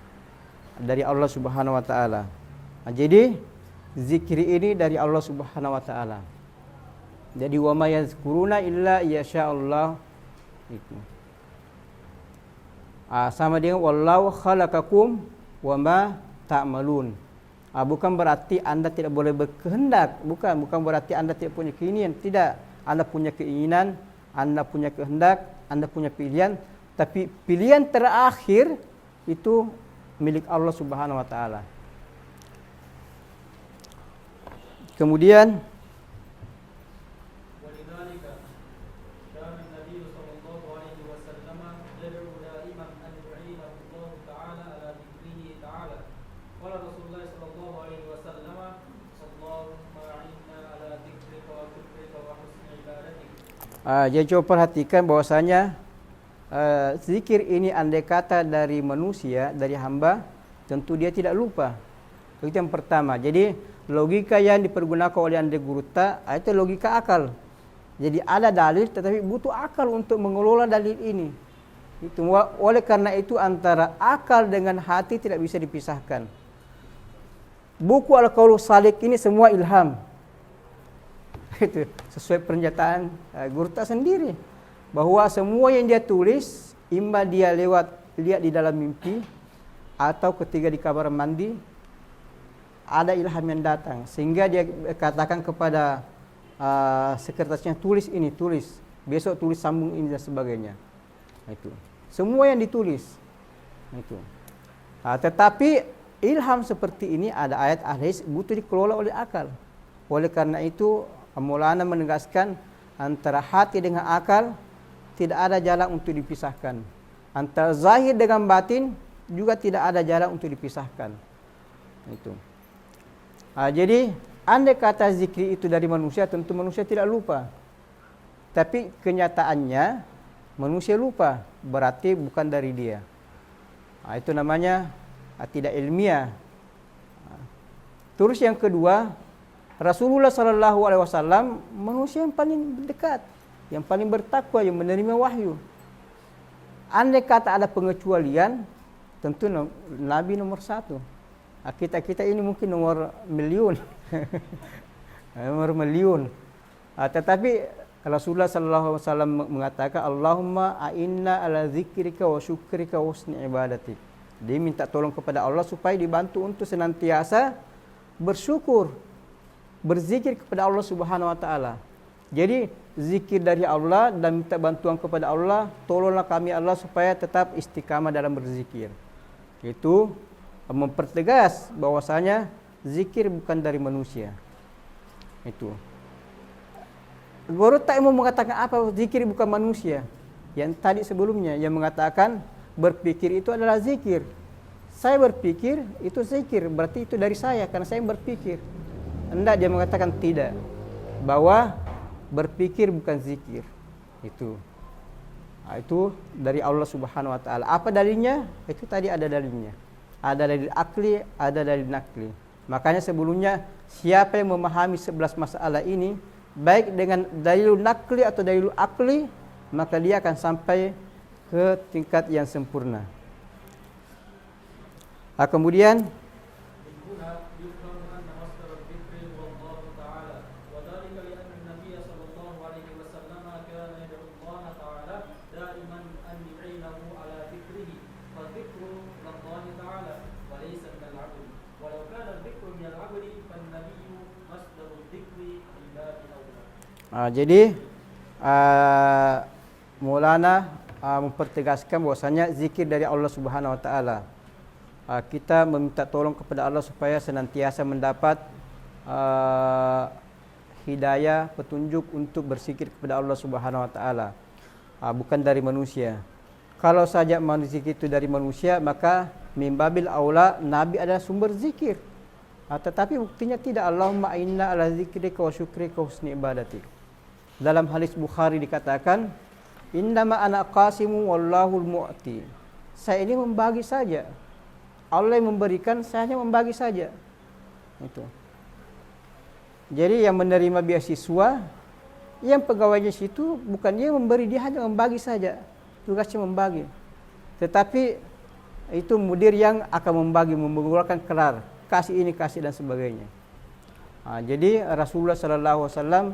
[SPEAKER 1] dari Allah Subhanahu wa taala. Jadi zikir ini dari Allah Subhanahu wa taala. Jadi wa ma yazkuruna illa yasha'allah itu. Sama dengan wallahu khalaqakum wa ma ta'malun. Bukan berarti Anda tidak boleh berkehendak, bukan berarti Anda tidak punya keinginan, tidak. Anda punya keinginan, Anda punya kehendak, Anda punya pilihan, tapi pilihan terakhir itu milik Allah Subhanahu wa taala. Kemudian jadi coba perhatikan bahwasanya zikir ini andai kata dari manusia, dari hamba, tentu dia tidak lupa. Itu yang pertama. Jadi logika yang dipergunakan oleh Anda guru itu logika akal. Jadi ada dalil tetapi butuh akal untuk mengelola dalil ini. Itu oleh karena itu antara akal dengan hati tidak bisa dipisahkan. Buku Al-Qaul Salik ini semua ilham. Itu sesuai pernyataan guru sendiri bahwa semua yang dia tulis imma dia lihat di dalam mimpi atau ketika di kamar mandi ada ilham yang datang sehingga dia katakan kepada sekretarisnya tulis ini, tulis besok, tulis sambung ini dan sebagainya. Itu semua yang ditulis itu. Tetapi ilham seperti ini ada ayat hadis butuh dikelola oleh akal. Oleh karena itu Maulana menegaskan antara hati dengan akal tidak ada jalan untuk dipisahkan. Antara zahir dengan batin juga tidak ada jalan untuk dipisahkan. Itu. Jadi andai kata zikir itu dari manusia, tentu manusia tidak lupa. Tapi kenyataannya manusia lupa, berarti bukan dari dia. Itu namanya tidak ilmiah. Terus yang kedua, Rasulullah sallallahu alaihi wasallam manusia yang paling dekat, yang paling bertakwa, yang menerima wahyu. Andai kata ada pengecualian, tentu Nabi nomor 1. Kita ini mungkin nomor miliun. Nomor miliun. Tetapi Rasulullah sallallahu alaihi wasallam mengatakan Allahumma a'inna ala zikrika wa syukrika wa husni ibadatik. Dia minta tolong kepada Allah supaya dibantu untuk senantiasa bersyukur, berzikir kepada Allah Subhanahu wa taala. Jadi zikir dari Allah dan minta bantuan kepada Allah, tolonglah kami Allah supaya tetap istiqamah dalam berzikir. Itu mempertegas bahwasanya zikir bukan dari manusia. Itu. Guru tak mau mengatakan apa zikir bukan manusia. Yang tadi sebelumnya yang mengatakan berpikir itu adalah zikir. Saya berpikir itu zikir, berarti itu dari saya karena saya berpikir. Hendak dia mengatakan tidak, bahwa berpikir bukan zikir. Itu dari Allah Subhanahu wa taala. Apa dalilnya? Itu tadi ada dalilnya. Ada dalil akli, ada dalil nakli. Makanya sebelumnya siapa yang memahami 11 masalah ini baik dengan dalil nakli atau dalil akli, maka dia akan sampai ke tingkat yang sempurna. Kemudian jadi Maulana mempertegaskan bahwasanya zikir dari Allah Subhanahu wa taala. Kita meminta tolong kepada Allah supaya senantiasa mendapat hidayah, petunjuk untuk berzikir kepada Allah Subhanahu wa taala. Bukan dari manusia. Kalau saja zikir itu dari manusia, maka mimbabil aula Nabi adalah sumber zikir. Tetapi buktinya tidak. Allahumma inna ala zikrika wa syukrika wa husni ibadatik. Dalam hadis Bukhari dikatakan, innama ana qasimu wallahul mu'ti. Saya ini membagi saja. Allah yang memberikan, saya hanya membagi saja. Itu. Jadi yang menerima beasiswa, yang pegawainya situ bukan dia memberi, dia hanya membagi saja. Tugasnya membagi. Tetapi itu mudir yang akan membagi, mengeluarkan kelar, kasih ini, kasih dan sebagainya. Jadi Rasulullah sallallahu alaihi wasallam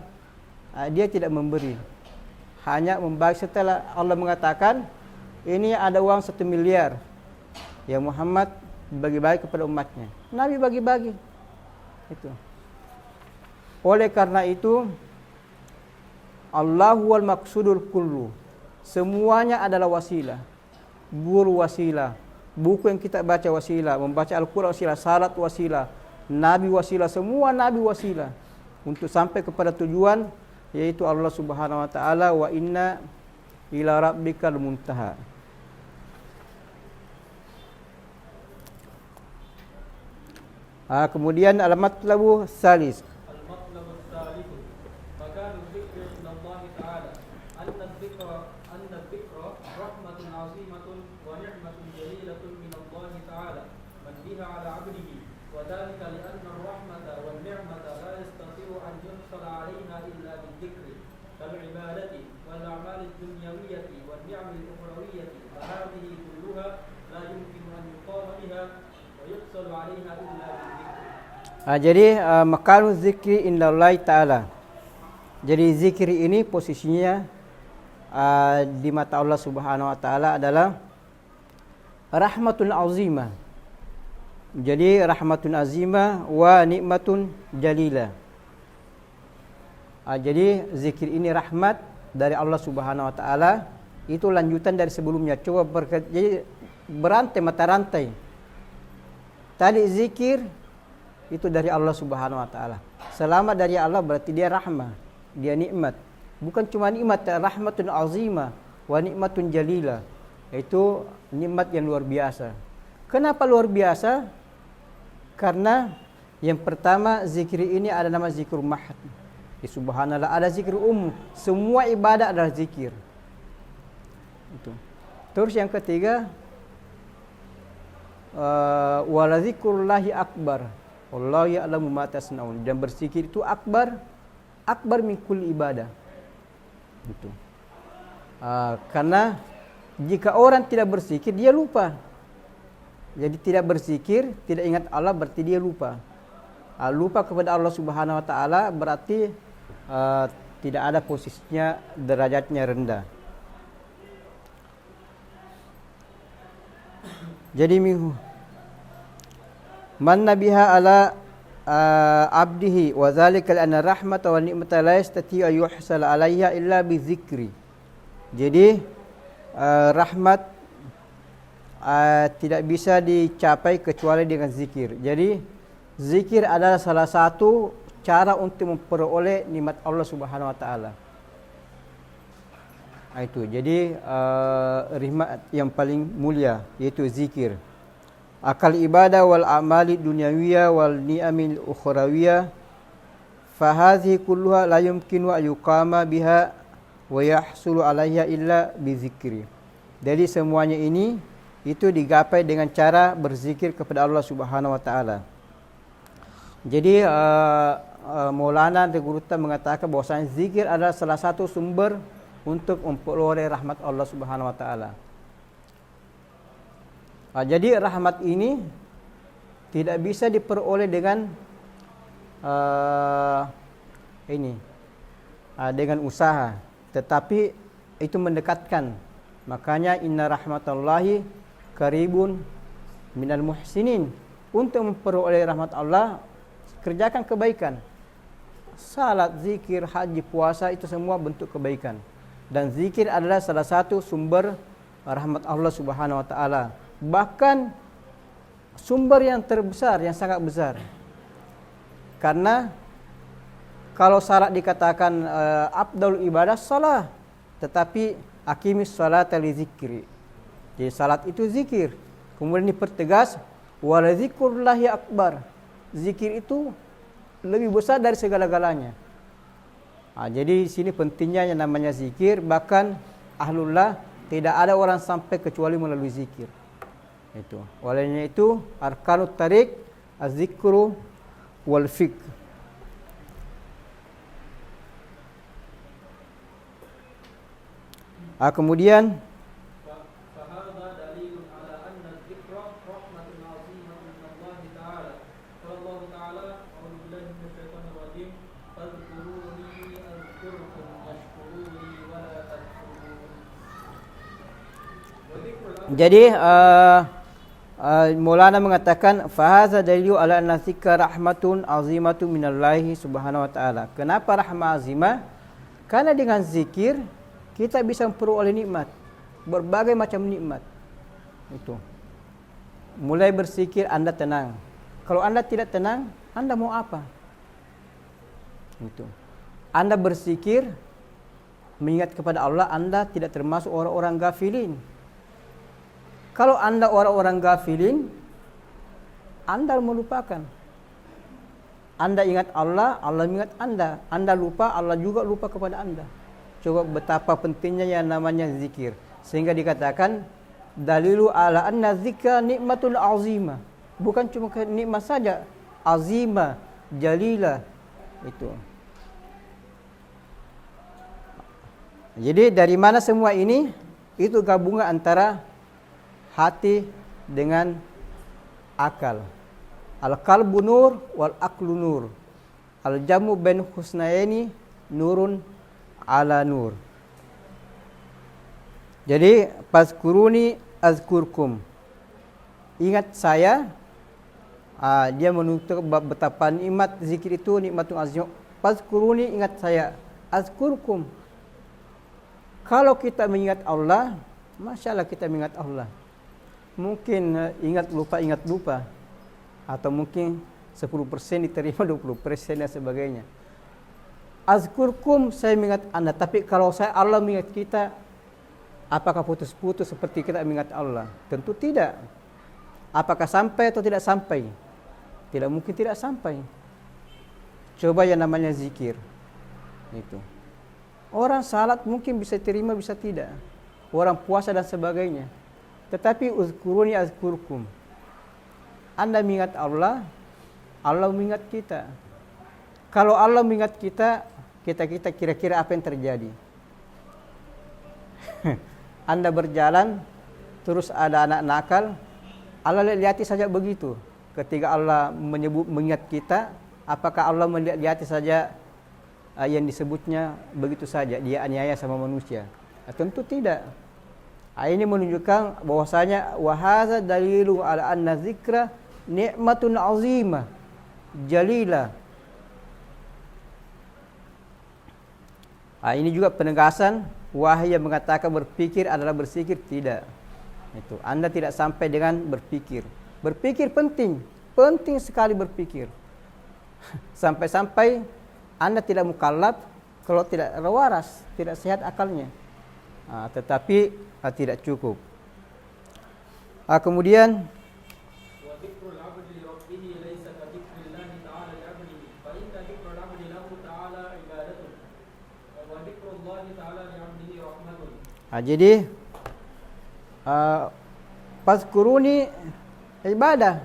[SPEAKER 1] dia tidak memberi. Hanya membagi setelah Allah mengatakan, ini ada uang 1 miliar. Ya Muhammad bagi-bagi kepada umatnya. Nabi bagi-bagi. Itu. Oleh karena itu, Allahu wal maqsudul kullu. Semuanya adalah wasilah. Guru wasilah, buku yang kita baca wasilah, membaca Al-Quran wasilah, salat wasilah, Nabi wasilah, semua Nabi wasilah untuk sampai kepada tujuan, yaitu Allah Subhanahu wa taala, wa inna ila rabbikal muntaha. Kemudian al-matlabu salis. Jadi makanu zikri indallahi ta'ala. Jadi zikir ini posisinya di mata Allah Subhanahu wa taala adalah rahmatun azimah. Jadi rahmatun azimah wa nikmatun jalila. Jadi zikir ini rahmat dari Allah Subhanahu wa taala, itu lanjutan dari sebelumnya. Coba jadi berantai mata rantai. Tadi zikir itu dari Allah Subhanahu wa taala. Selama dari Allah berarti dia rahmah, dia nikmat. Bukan cuma nikmat, rahmatun azimah wa nikmatun jalila. Itu nikmat yang luar biasa. Kenapa luar biasa? Karena yang pertama, zikir ini ada nama zikir mahad. Subhanallah, ada zikir semua ibadah adalah zikir. Itu. Terus yang ketiga, wala zikrullahi akbar. Wallahu ya'lamu ma tasnaun. Dan berzikir itu akbar min kulli ibadah. Gitu. Karena jika orang tidak berzikir, dia lupa. Jadi tidak berzikir, tidak ingat Allah, berarti dia lupa. Lupa kepada Allah Subhanahu wa taala berarti tidak ada posisinya, derajatnya rendah. Jadi man nabiha ala abdihi wa zalika anna rahmata wa ni'mata la yastati ay yuhsal alaiha illa bi dzikri. Jadi rahmat tidak bisa dicapai kecuali dengan zikir. Jadi zikir adalah salah satu cara untuk memperoleh nikmat Allah Subhanahu wa taala. Itu. Jadi rahmat yang paling mulia yaitu zikir. Akal ibadah wal amali dunyawiyah wal ni'amil ukhrawiyah fa hadhihi kulluha la yumkinu an yuqama biha wa yahsulu 'alaiha illa bi zikri. Jadi semuanya ini itu digapai dengan cara berzikir kepada Allah Subhanahu wa taala. Jadi Maulana Tegurta mengatakan bahwasanya zikir adalah salah satu sumber untuk memperoleh rahmat Allah Subhanahu wa taala. Jadi rahmat ini tidak bisa diperoleh dengan dengan usaha, tetapi itu mendekatkan. Makanya inna rahmatallahi qaribun minal muhsinin. Untuk memperoleh rahmat Allah, kerjakan kebaikan. Salat, zikir, haji, puasa itu semua bentuk kebaikan. Dan zikir adalah salah satu sumber rahmat Allah Subhanahu wa taala. Bahkan sumber yang terbesar, yang sangat besar. Karena kalau salat dikatakan afdal ibadah salah, tetapi aqimis salata li zikri. Jadi salat itu zikir. Kemudian dipertegas wala zikrullahi akbar. Zikir itu lebih besar dari segala-galanya. Jadi di sini pentingnya yang namanya zikir, bahkan ahlullah tidak ada orang sampai kecuali melalui zikir. Itu. Olehnya itu arkanut tariq az-zikru wal fiqh. Kemudian Jadi Maulana mengatakan fahaza dalilu ala anna dzikra rahmatun azimatun minallahi subhanahu wa ta'ala. Kenapa rahmah azimah? Karena dengan zikir kita bisa memperoleh nikmat, berbagai macam nikmat. Itu. Mulai berzikir Anda tenang. Kalau Anda tidak tenang, Anda mau apa? Itu. Anda berzikir mengingat kepada Allah, Anda tidak termasuk orang-orang gafilin. Kalau Anda orang-orang gafilin, Anda melupakan. Anda ingat Allah, Allah ingat Anda. Anda lupa, Allah juga lupa kepada Anda. Coba betapa pentingnya yang namanya zikir. Sehingga dikatakan dalilu ala anna zikra nikmatul azimah. Bukan cuma nikmat saja, azimah, jalilah. Itu. Jadi dari mana semua ini? Itu gabungan antara hati dengan akal. Al-qalbu nur wal aqlu nur. Al-jamu bain husnaini nurun ala nur. Jadi fazkuruni azkurkum. Ingat saya. Dia menuntut betapa nikmat zikir itu, nikmatun azim. Fazkuruni, ingat saya, azkurkum. Kalau kita mengingat Allah, Masya Allah kita mengingat Allah. Mungkin ingat lupa. Atau mungkin 10% diterima, 20% dan sebagainya. Azkurkum, saya mengingat Anda. Tapi kalau Allah mengingat kita, apakah putus-putus seperti kita mengingat Allah? Tentu tidak. Apakah sampai atau tidak sampai? Tidak mungkin tidak sampai. Coba yang namanya zikir. Itu. Orang salat mungkin bisa terima, bisa tidak. Orang puasa dan sebagainya. Tetapi uzkuruni azkurkum. Anda mengingat Allah, Allah mengingat kita. Kalau Allah mengingat kita, kita kira-kira apa yang terjadi? Anda berjalan, terus ada anak nakal, Allah lihati saja begitu. Ketika Allah mengingat kita, apakah Allah melihat saja yang disebutnya begitu saja, dia aniaya sama manusia? Tentu tidak. Ini menunjukkan bahwasanya wahaza dalilu ala anna zikra nikmatun azimah jalilah. Ini juga penegasan wahai yang mengatakan berpikir adalah berzikir, tidak. Itu Anda tidak sampai dengan berpikir. Berpikir penting sekali berpikir. Sampai-sampai Anda tidak mukallaf kalau tidak waras, tidak sehat akalnya. Tetapi tidak cukup. Kemudian jadi fazkuruni ibadah.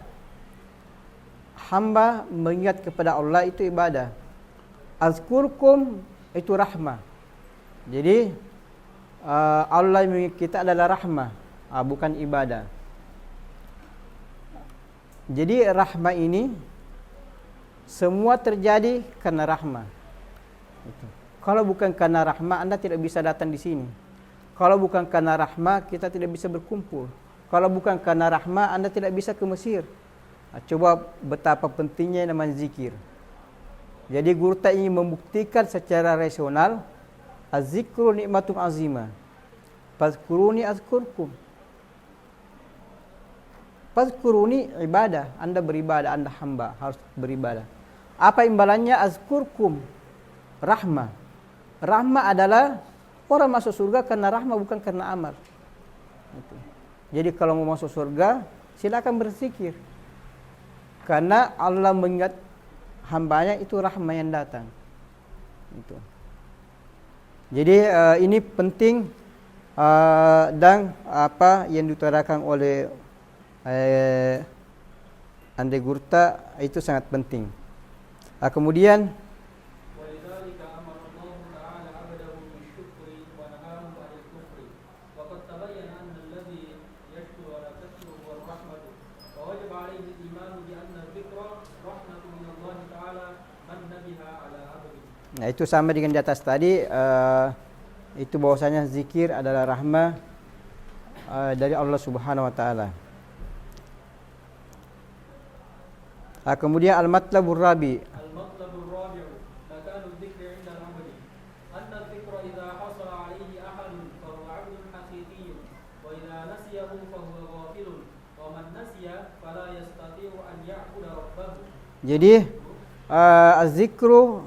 [SPEAKER 1] Hamba mengingat kepada Allah itu ibadah. Azkurkum itu rahmah. Jadi Allah mengingat kita adalah rahmah, bukan ibadah. Jadi rahmah ini semua terjadi karena rahmah. Kalau bukan karena rahmah, Anda tidak bisa datang di sini. Kalau bukan karena rahmah, kita tidak bisa berkumpul. Kalau bukan karena rahmah, Anda tidak bisa ke Mesir. Coba betapa pentingnya namanya zikir. Jadi guru tak ingin membuktikan secara rasional, az-zikru nikmatun azimah. Fazkuruni azkurkum. Fazkuruni ibadah, Anda beribadah, Anda hamba harus beribadah. Apa imbalannya? Azkurkum, rahmah. Rahmah adalah orang masuk surga karena rahmah, bukan karena amal. Jadi kalau mau masuk surga, silakan berzikir. Karena Allah mengingat hambanya, itu rahmah yang datang. Itu. Jadi ini penting dan apa yang diutarakan oleh Ande Gurta itu sangat penting. Kemudian itu sama dengan di atas tadi, itu bahwasanya zikir adalah rahmah dari Allah Subhanahu wa taala. Kemudian al-matlabur rabi.
[SPEAKER 2] Al-matlabur rabi'u makanu dzikri 'inda al-'abdi. Anna dzikra idza hasala 'alaihi ahadun fa huwa 'abdun haqiqiyyun wa idza nasiyahu fa huwa ghafilun wa man nasiya fala yastati'u an ya'budu rabbahu.
[SPEAKER 1] Jadi az-zikru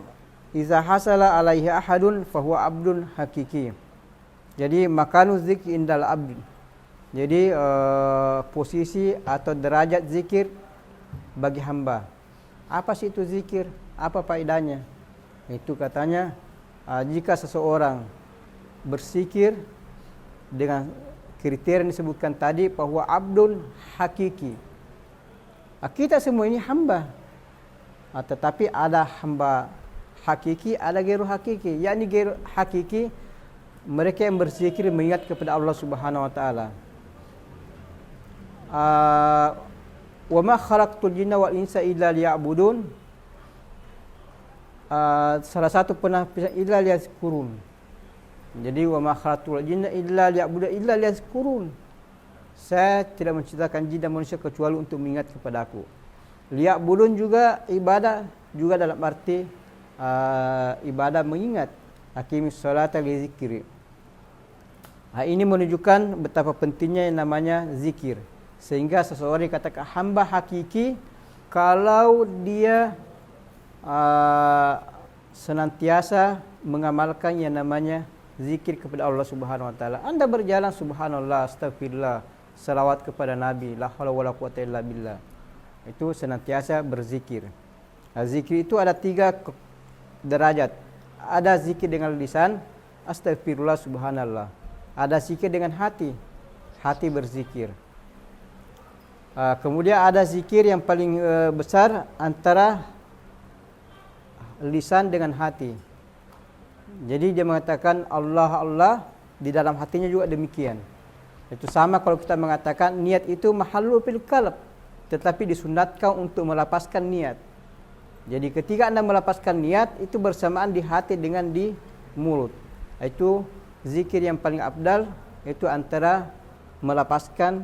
[SPEAKER 1] idza hasala 'alaihi ahadun fa huwa 'abdun haqiqi. Jadi makanu dzikri indal 'abd. Jadi posisi atau derajat zikir bagi hamba. Apa sih itu zikir? Apa faedahnya? Itu katanya jika seseorang berzikir dengan kriteria yang disebutkan tadi bahwa abdun hakiki. Kita semua ini hamba. Tetapi ada hamba hakiki, ada gairu hakiki. Yakni gairu hakiki mereka yang berzikir mengingat kepada Allah Subhanahu wa taala. Wa ma khalaqtul jinna wal insa illa liya'budun. Salah satu penafisan illa liyazkurun. Jadi wa ma khalaqtul jinna illa liya'budun illa liyazkurun. Saya tidak menciptakan jin dan manusia kecuali untuk mengingat kepada aku. Liya'budun juga ibadah juga dalam arti ibadah mengingat. Aqimis sholata li zikri. Ini menunjukkan betapa pentingnya yang namanya zikir. Sehingga seseorang dikatakan hamba hakiki kalau dia senantiasa mengamalkan yang namanya zikir kepada Allah Subhanahu wa taala. Anda berjalan subhanallah, astagfirullah, salawat kepada Nabi, la haula wala quwwata illa billah. Itu senantiasa berzikir. Zikir itu ada 3 derajat. Ada zikir dengan lisan, astagfirullah, subhanallah. Ada zikir dengan hati, hati berzikir. Kemudian ada zikir yang paling besar antara lisan dengan hati. Jadi dia mengatakan Allah Allah, di dalam hatinya juga demikian. Itu sama kalau kita mengatakan niat itu mahallu fil qalb, tetapi disunatkan untuk melapaskan niat. Jadi ketika Anda melapaskan niat itu bersamaan di hati dengan di mulut. Itu zikir yang paling afdal, itu antara melapaskan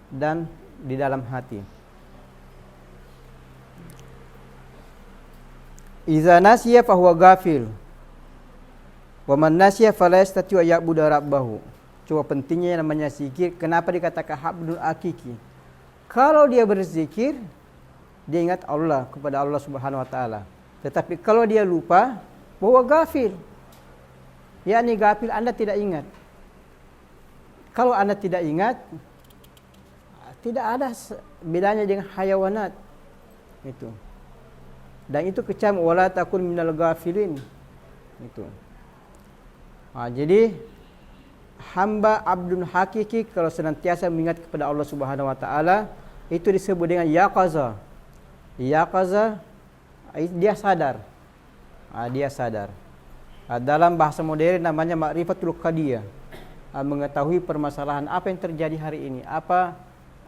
[SPEAKER 1] dan di dalam hati. Iza nasiya fahuwa ghafil wa man nasiya fala yastati'u ya'budu rabbahu. Coba pentingnya namanya zikir. Kenapa dikatakan habdul hakiki? Kalau dia berzikir, dia ingat Allah kepada Allah Subhanahu wa taala. Tetapi kalau dia lupa, bahwa ghafil. Yakni ghafil, Anda tidak ingat. Kalau Anda tidak ingat, tidak ada bedanya dengan hayawanat. Itu. Dan itu kecam wala takun minal ghafilin. Itu. Jadi hamba abdun hakiki kalau senantiasa mengingat kepada Allah Subhanahu wa taala itu disebut dengan yaqaza. Yaqaza dia sadar. Dia sadar. Dalam bahasa modern namanya ma'rifatul qadiyah. Mengetahui permasalahan apa yang terjadi hari ini, apa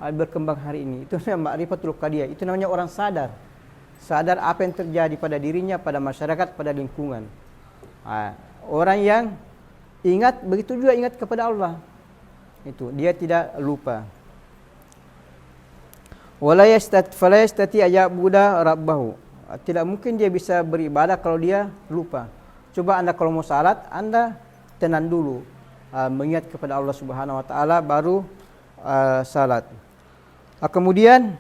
[SPEAKER 1] berkembang hari ini. Itu namanya ma'rifatul qadiyah. Itu namanya orang sadar. Sadar apa yang terjadi pada dirinya, pada masyarakat, pada lingkungan. Orang yang ingat, begitu juga ingat kepada Allah. Itu, dia tidak lupa. Wala yastati ayyabuda rabbahu. Tidak mungkin dia bisa beribadah kalau dia lupa. Coba Anda kalau mau salat, Anda tenang dulu. Mengingat kepada Allah Subhanahu wa taala baru salat. Kemudian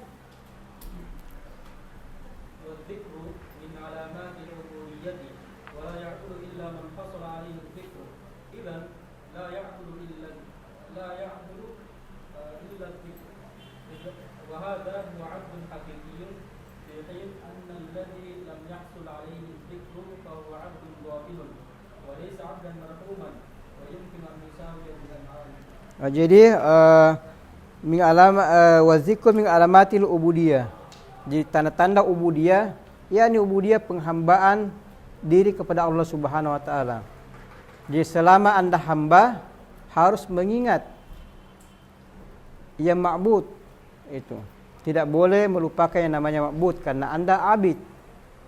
[SPEAKER 1] jadi min alama wa zikr min alamatil ubudiyah. Jadi tanda-tanda ubudiyah, yakni ubudiyah penghambaan diri kepada Allah Subhanahu wa taala. Jadi selama Anda hamba harus mengingat yang ma'bud itu. Tidak boleh melupakan yang namanya ma'bud karena Anda abid.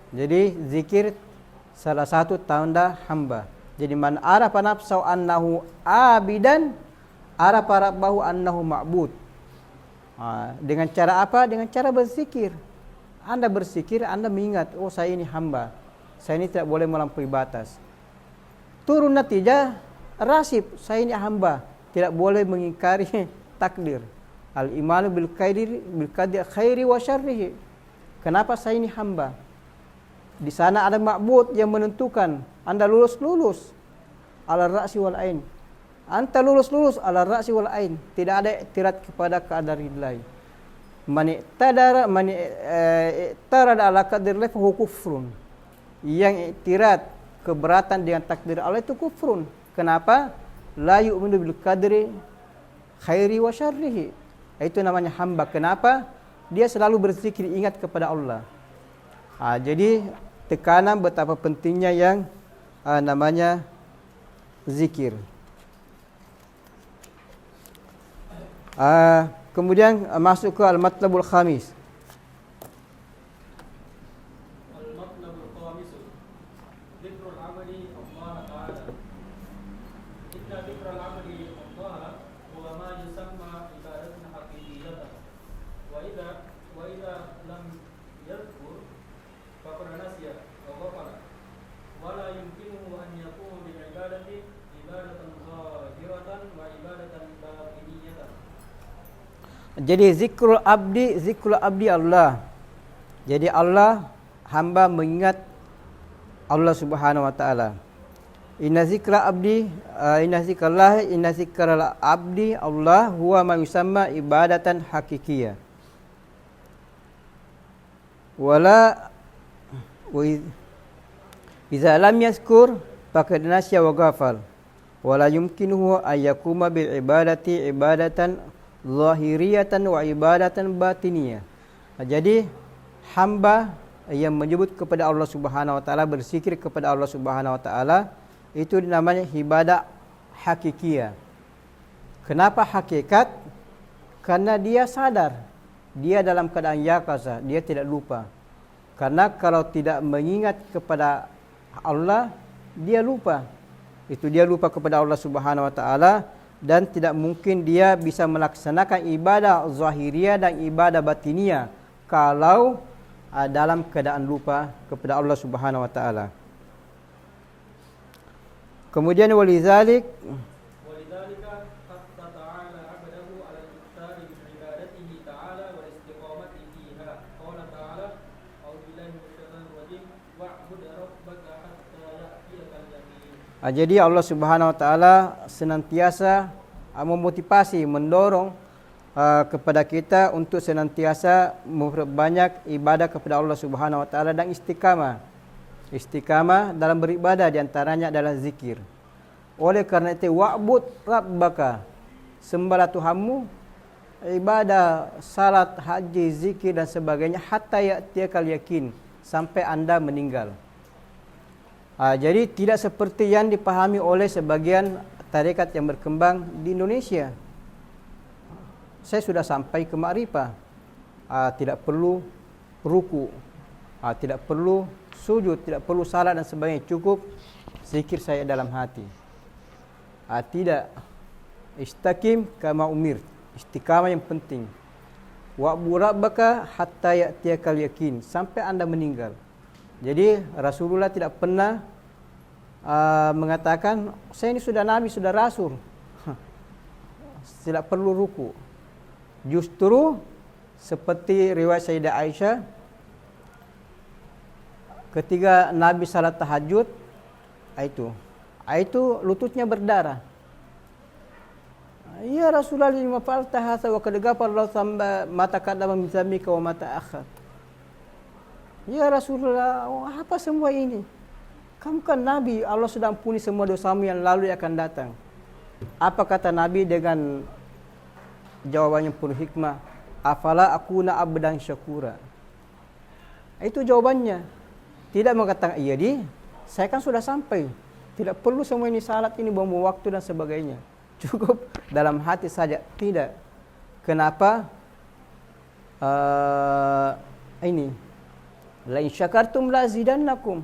[SPEAKER 1] Jadi zikir salah satu tanda hamba. Jadi man arafa nafsahu annahu abidan arafa rabbahu annahu ma'bud. Dengan cara apa? Dengan cara berzikir. Anda berzikir, Anda mengingat, oh saya ini hamba, saya ini tidak boleh melampaui batas. Turun natijah rasib, saya ini hamba, tidak boleh mengingkari takdir. Al-imanu bil qadri khairi wa syarrihi. Kenapa saya ini hamba? Di sana ada ma'bud yang menentukan. Anda lulus ala ra'si wal ain. Anta lulus ala ra'si wal ain. Tidak ada iktirat kepada qadarillahi. Man i'tadara ala qadarillahi fa huwa kufrun. Yang iktirat keberatan dengan takdir Allah itu kufrun. Kenapa? La yu'minu bil qadri khairi wa syarrihi. Itu namanya hamba. Kenapa? Dia selalu berzikir, ingat kepada Allah. Jadi tekanan betapa pentingnya yang namanya zikir. Kemudian masuk ke al-matlabul khamis.
[SPEAKER 2] Al-matlabul khamis dzikrul 'abdi Allah Ta'ala. Inna dzikrul 'abdi Allah huwa ma yusamma ibadatan haqiqiyatan. Wa idza lam yadhkur faqad nasiya wa ghafala. Wa la yumkinuhu an yakuna bil ibadati ibadatan zahiratan wa ibadatan batiniyatan.
[SPEAKER 1] Jadi zikrul abdi Allah. Jadi Allah, hamba mengingat Allah Subhanahu wa taala. Inna zikral abdi Allah huwa ma yusamma ibadatan hakikiyah. Wala idza lam yazkur faqad nasiya wa ghafal. Wala yumkinuhu an yakuma bil ibadati ibadatan zahiriyatan wa ibadatan batiniyah. Jadi hamba yang menyebut kepada Allah Subhanahu wa taala, berzikir kepada Allah Subhanahu wa taala, itu namanya ibadah hakikiyah. Kenapa hakikat? Karena dia sadar, dia dalam keadaan yaqazah, dia tidak lupa. Karena kalau tidak mengingat kepada Allah, dia lupa. Itu dia lupa kepada Allah Subhanahu wa taala. Dan tidak mungkin dia bisa melaksanakan ibadah zahiriyah dan ibadah batiniyah kalau dalam keadaan lupa kepada Allah Subhanahu wa taala. Kemudian walizalika
[SPEAKER 2] hatta ta'ala 'abdahu 'ala al-iktsari min ibadatihi ta'ala wal istiqamati fiha. Qala ta'ala a'udzu billahi minasy syaithanir rajim wa'bud rabbaka hatta ya'tiyakal yaqin.
[SPEAKER 1] Jadi Allah Subhanahu wa taala senantiasa memotivasi, mendorong kepada kita untuk senantiasa memperbanyak ibadah kepada Allah Subhanahu wa taala dan istiqamah. Istiqamah dalam beribadah, di antaranya adalah zikir. Oleh karena itu wa'bud rabbaka, sembahlah Tuhanmu, ibadah, salat, haji, zikir dan sebagainya hatta ya'tiyakal yakin, sampai Anda meninggal. Jadi tidak seperti yang dipahami oleh sebagian tarekat yang berkembang di Indonesia. Saya sudah sampai ke makrifah, tidak perlu ruku, tidak perlu sujud, tidak perlu salat dan sebagainya, cukup zikir saya dalam hati. Tidak, istaqim kama umir, istiqamah yang penting. Wa'bud rabbaka hatta ya'tiyakal yakin, sampai Anda meninggal. Jadi Rasulullah tidak pernah mengatakan saya ini sudah nabi, sudah rasul, tidak perlu ruku. Justru seperti riwayat Sayyidah Aisyah, ketika Nabi salat tahajud, itu lututnya berdarah. Ya Rasulullah, lima fa'alta hadza wa qad ghafara Allah ma taqaddama min dzambika wa ma ta'akhkhar. Ya Rasulullah, apa semua ini? Kamu kan Nabi, Allah sudah ampuni semua dosamu yang lalu yang akan datang. Apa kata Nabi dengan jawabannya penuh hikmah? Afala akuna abdan syakura. Itu jawabannya. Tidak mengatakan, iya saya kan sudah sampai. Tidak perlu semua ini salat ini, buang waktu dan sebagainya. Cukup dalam hati saja. Tidak. Kenapa? La in syakartum la zidannakum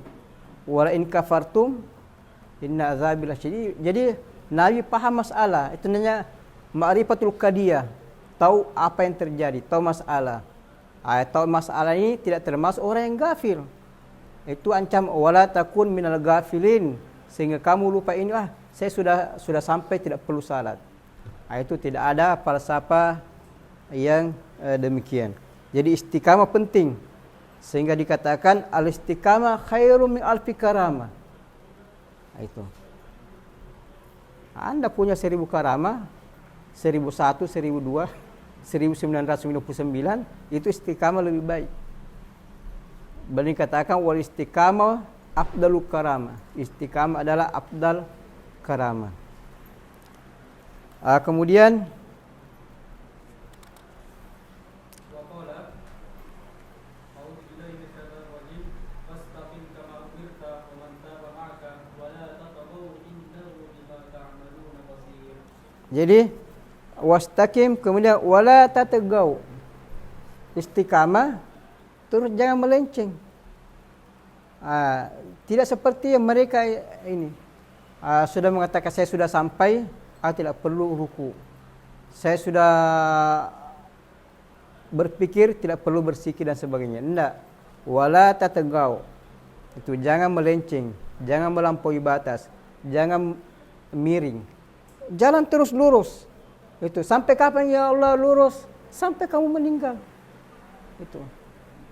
[SPEAKER 1] wa la in kafartum inna azabi lasyadid. Jadi Nabi paham masalah. Itu namanya Ma'rifatul qadiyah, tahu apa yang terjadi, tahu masalah. Tahu masalah ini tidak termasuk orang yang gafil. Itu ancam wala takun minal gafilin, sehingga kamu lupa ini, saya sudah sampai, tidak perlu salat. Itu tidak ada falsafah yang demikian. Jadi istiqamah penting, sehingga dikatakan al-istiqamah khairum min alfi karamah. Itu. Anda punya 1000 karamah, 1001, 1002, 1999, itu istiqamah lebih baik. Bani katakan wal istiqamah afdalu karamah. Istiqamah adalah afdal karamah. Kemudian jadi wastaqim, kemudian wala tatagaw. Istiqamah, terus jangan melenceng. Tidak seperti yang mereka ini sudah mengatakan saya sudah sampai, tidak perlu ruku. Saya sudah berpikir, tidak perlu bersikir dan sebagainya. Tidak. Wala tatagaw. Itu jangan melenceng, jangan melampaui batas, jangan miring. Jalan terus lurus. Itu sampai kapan ya Allah lurus? Sampai kamu meninggal. Itu.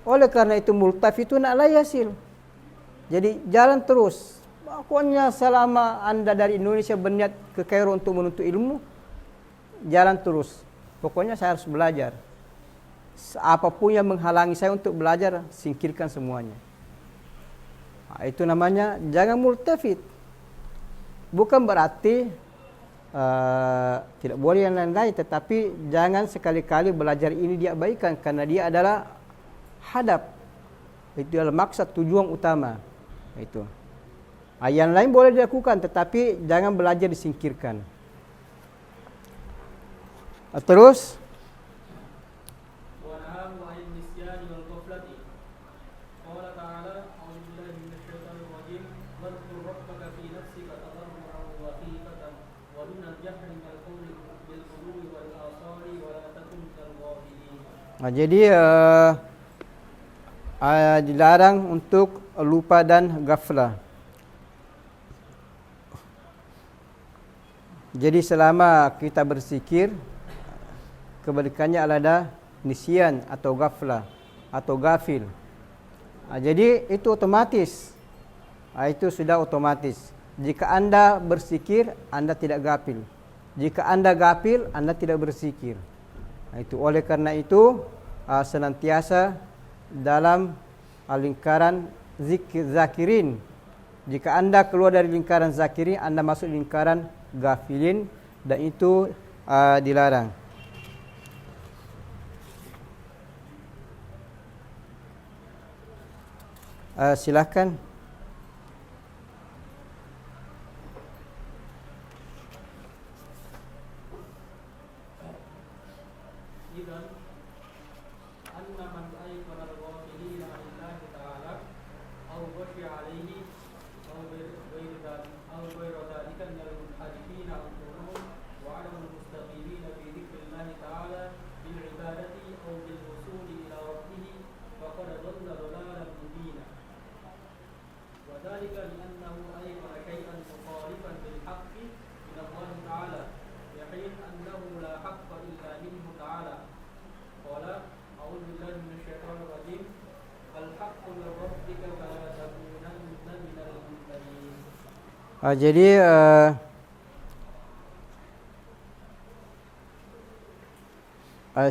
[SPEAKER 1] Oleh karena itu multafitun la yasil. Jadi jalan terus. Pokoknya selama Anda dari Indonesia berniat ke Kairo untuk menuntut ilmu, jalan terus. Pokoknya saya harus belajar. Apapun yang menghalangi saya untuk belajar, singkirkan semuanya. Itu namanya jangan multafit. Bukan berarti tidak boleh yang lain-lain, tetapi jangan sekali-kali belajar ini dia abaikan, karena dia adalah hadap. Itu adalah maksud, tujuan utama. Itu. Yang lain boleh dilakukan, tetapi jangan belajar disingkirkan. Terus jadi dilarang untuk lupa dan ghaflah. Jadi selama kita berzikir, kebalikannya adalah nisyan atau ghaflah atau ghafil. Jadi itu otomatis. Itu sudah otomatis. Jika Anda berzikir, Anda tidak ghafil. Jika Anda ghafil, Anda tidak berzikir. Itu oleh karena itu senantiasa dalam lingkaran zakirin. Jika Anda keluar dari lingkaran zakirin, Anda masuk lingkaran ghafilin, dan itu dilarang. Silakan. Jadi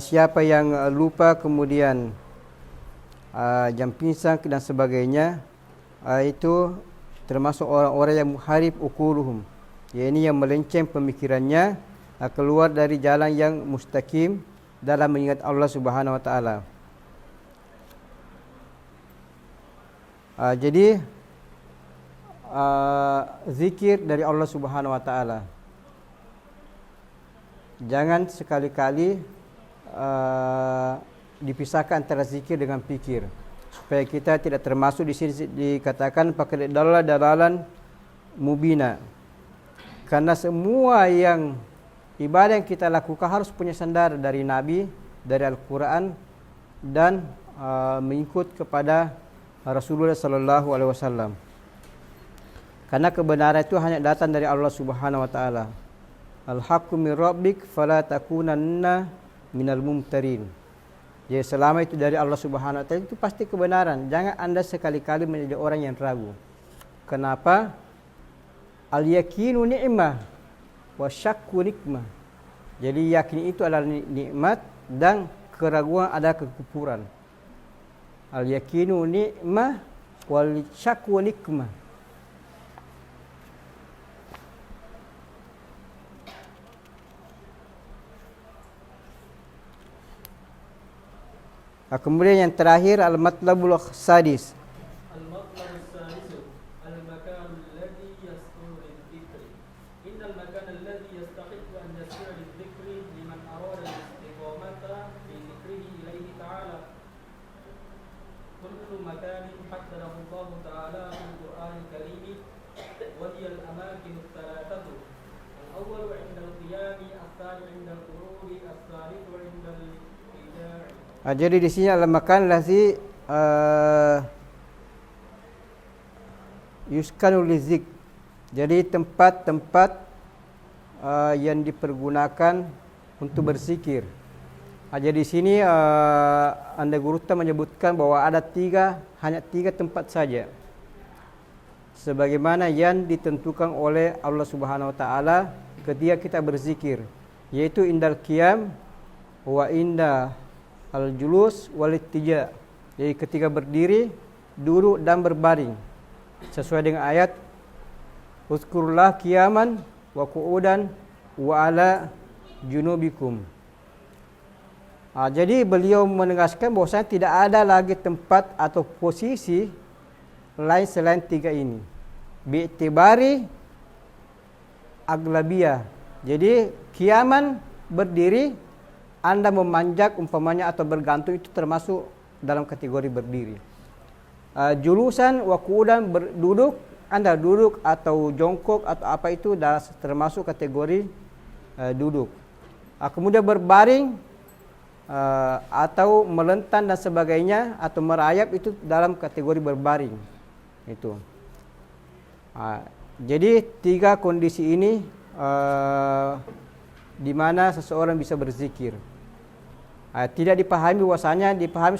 [SPEAKER 1] siapa yang lupa kemudian jam pingsan dan sebagainya, itu termasuk orang-orang yang muharib ukuluhum, yakni yang melenceng pemikirannya keluar dari jalan yang mustaqim dalam mengingat Allah Subhanahu wa taala. Jadi zikir dari Allah Subhanahu wa taala. Jangan sekali-kali dipisahkan antara zikir dengan pikir, supaya kita tidak termasuk di sini dikatakan pakai dalalan mubina. Karena semua yang ibadah yang kita lakukan harus punya sandar dari Nabi, dari Al-Quran, dan mengikut kepada Rasulullah sallallahu alaihi wasallam. Karena kebenaran itu hanya datang dari Allah Subhanahu wa taala. Al-haqqu min rabbik fala takunanna minal mumtarin. Jadi selama itu dari Allah Subhanahu wa taala itu pasti kebenaran. Jangan Anda sekali-kali menjadi orang yang ragu. Kenapa? Al-yakinu ni'mah wa syakku nikmah. Jadi yakin itu adalah nikmat dan keraguan adalah kekufuran. Al-yakinu ni'mah wal syakku nikmah. Kemudian yang terakhir al-matlabul sadis.
[SPEAKER 2] Al-matlab as-sadis al-makan alladhi yastur lidh-dhikr. Innal makan alladhi yastahiqu an yasira lidh-dhikr liman arada al-istiqamata bi dhikrihi ilayhi ta'ala. Kullu makanin haddadahu Allah ta'ala fil Qur'an al-Karim wa hiya al-amakin ath-thalathatu. Al-awwal 'inda al-qiyam, ath-thani 'inda al-qurud, ath-thalith 'inda al-ijaa'.
[SPEAKER 1] Jadi di sini adalah makan lazi yuskanu lizik. Jadi tempat-tempat yang dipergunakan untuk berzikir. Jadi di sini Anda Guru menyebutkan bahwa ada hanya tiga tempat saja. Sebagaimana yang ditentukan oleh Allah Subhanahu wa taala ketika kita berzikir, yaitu indal qiyam wa inda al-julus wal-ittija. Jadi ketika berdiri, duduk dan berbaring. Sesuai dengan ayat uzkurullah qiyaman wa qu'udan wa ala junubikum. Jadi beliau menegaskan bahwasanya tidak ada lagi tempat atau posisi lain selain tiga ini. Bi'tibari aglabiyah. Jadi qiyaman berdiri, Anda memanjat umpamanya atau bergantung itu termasuk dalam kategori berdiri. Julusan wa qu'udan duduk, Anda duduk atau jongkok atau apa itu termasuk kategori duduk. Kemudian berbaring atau melentang dan sebagainya atau merayap itu dalam kategori berbaring. Itu. Jadi tiga kondisi ini di mana seseorang bisa berzikir. Tidak dipahami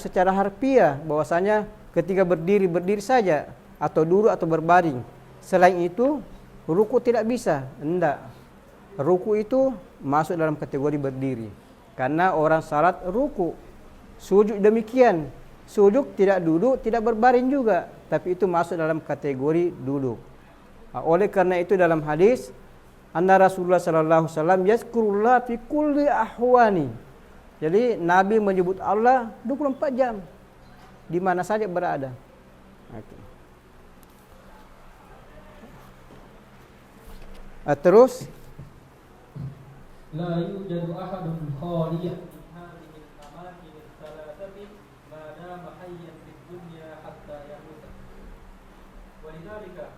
[SPEAKER 1] secara harfiah bahwasanya ketika berdiri saja atau duduk atau berbaring. Selain itu ruku tidak bisa. Tidak. Ruku itu masuk dalam kategori berdiri. Karena orang salat ruku. Sujud demikian. Sujud tidak duduk, tidak berbaring juga, tapi itu masuk dalam kategori duduk. Oleh karena itu dalam hadis anna Rasulullah sallallahu alaihi wasallam yazkurullah fi kulli ahwani. Jadi Nabi menyebut Allah 24 jam di mana saja berada. Terus
[SPEAKER 2] la yujadu ahadun khaliyan min hadhihi al-amakin ath-thalathati ma dama hayyan fid dunya hatta yamut. Wa lidzalika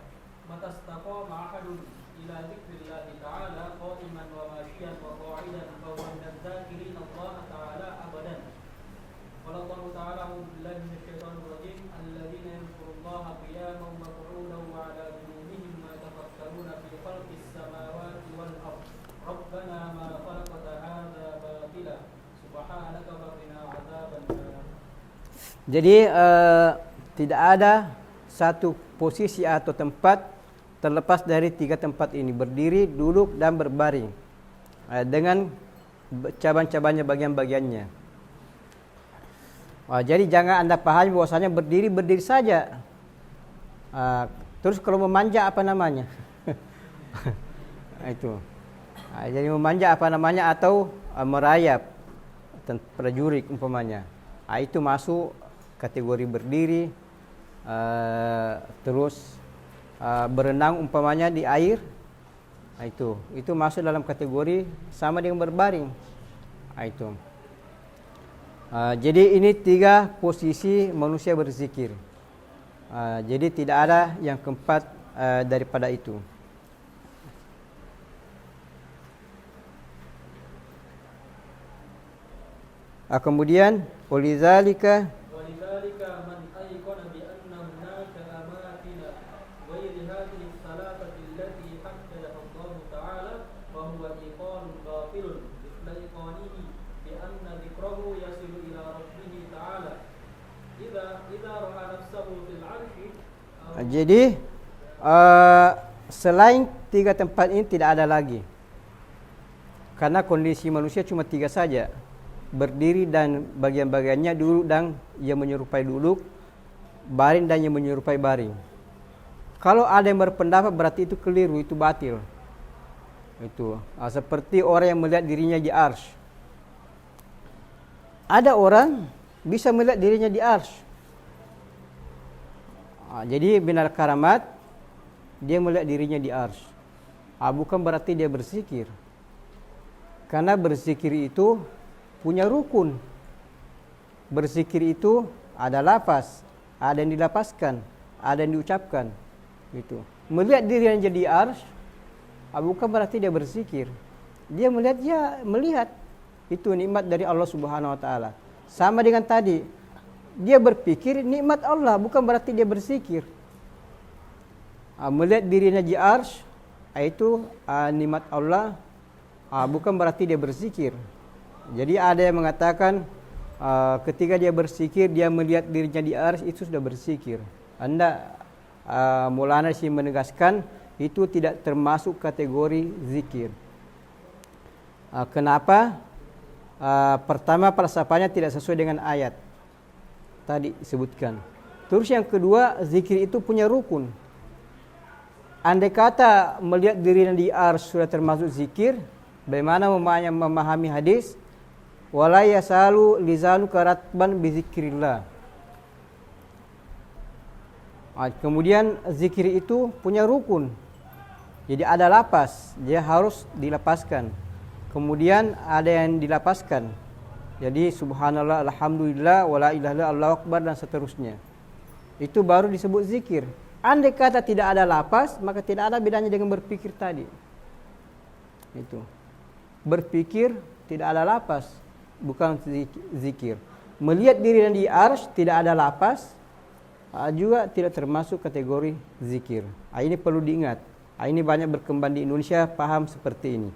[SPEAKER 2] mata istaqama ahadun ila dzikrillah ta'ala qa'iman wa mashiyan wa qa'idan fa huwa min adh-dhakirin Allah ta'ala abadan. Qala Allah ta'ala a'udzu billahi minasyaitonir rajim alladziina yadhkurullaha qiyaman wa qu'udan wa 'ala junubihim wa yatafakkaruna fi khalqis samawati wal ardh. Rabbana ma khalaqta hadza batila subhanaka wa qina 'adzabannar.
[SPEAKER 1] Jadi tidak ada satu posisi atau tempat terlepas dari tiga tempat ini, berdiri, duduk dan berbaring, dengan cabang-cabangnya, bagian-bagiannya. Jadi jangan Anda pahami bahwasanya berdiri saja. Terus kalau memanjat apa namanya? Itu. Jadi memanjat apa namanya atau merayap prajurit umpamanya. Itu masuk kategori berdiri. Terus berenang umpamanya di air, itu masuk dalam kategori sama dengan berbaring. Itu. Jadi ini tiga posisi manusia berzikir. Jadi tidak ada yang keempat daripada itu. Kemudian walidzalika
[SPEAKER 2] ولذلك من أيقن بأن هناك أماكن غير هذه الثلاثة التي حددها الله تعالى فهو إيقان باطل مثل إيقانه بأن ذكره يصل إلى ربه تعالى إذا رأى نفسه في العرش
[SPEAKER 1] Jadi selain 3 tempat ini tidak ada lagi. Karena kondisi manusia cuma 3 saja. Berdiri dan bagian-bagiannya, duduk dan yang menyerupai duduk, baring dan yang menyerupai baring. Kalau ada yang berpendapat berarti itu keliru, itu batil. Itu seperti orang yang melihat dirinya di arsy. Ada orang bisa melihat dirinya di arsy. Jadi minal karamat, dia melihat dirinya di arsy. Bukan berarti dia berzikir. Karena berzikir itu punya rukun. Berzikir itu ada lafaz, ada yang dilapaskan, ada yang diucapkan. Gitu. Melihat dirinya di arsy, bukan berarti dia berzikir. Dia melihat itu nikmat dari Allah Subhanahu wa taala. Sama dengan tadi, dia berpikir nikmat Allah, bukan berarti dia berzikir. Melihat dirinya di arsy itu nikmat Allah, bukan berarti dia berzikir. Jadi ada yang mengatakan ketika dia berzikir, dia melihat dirinya di arsy, itu sudah berzikir. Maulana sih menegaskan itu tidak termasuk kategori zikir. Kenapa? Pertama, falsafahnya tidak sesuai dengan ayat tadi disebutkan. Terus yang kedua, zikir itu punya rukun. Andai kata melihat dirinya di arsy sudah termasuk zikir, bagaimana memahami hadis wala yasalu lizanu karatban bizikrillah. Kemudian zikir itu punya rukun. Jadi ada lapas, dia harus dilapaskan. Kemudian ada yang dilapaskan. Jadi subhanallah, alhamdulillah, wala ilaha illallah, Allahu akbar dan seterusnya. Itu baru disebut zikir. Andai kata tidak ada lapas, maka tidak ada bedanya dengan berpikir tadi. Itu. Berpikir tidak ada lapas, bukan zikir. Melihat diri di arsy tidak ada lapas, juga tidak termasuk kategori zikir. Ini perlu diingat. Ini banyak berkembang di Indonesia, paham seperti ini.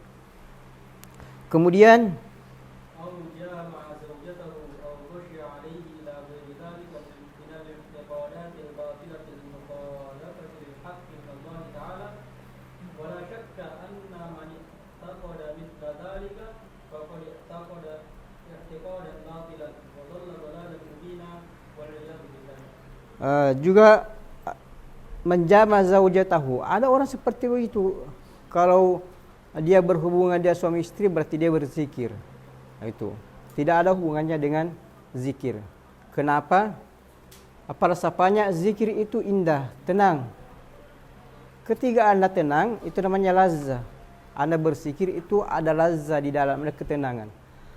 [SPEAKER 1] Kemudian juga menjama zaujatahu. Ada orang seperti itu. Kalau dia berhubungan dia suami istri berarti dia berzikir. Itu tidak ada hubungannya dengan zikir. Kenapa? Falsafahnya zikir itu indah, tenang. Ketika Anda tenang, itu namanya lazzah. Anda berzikir itu ada lazzah di dalam, ada ketenangan.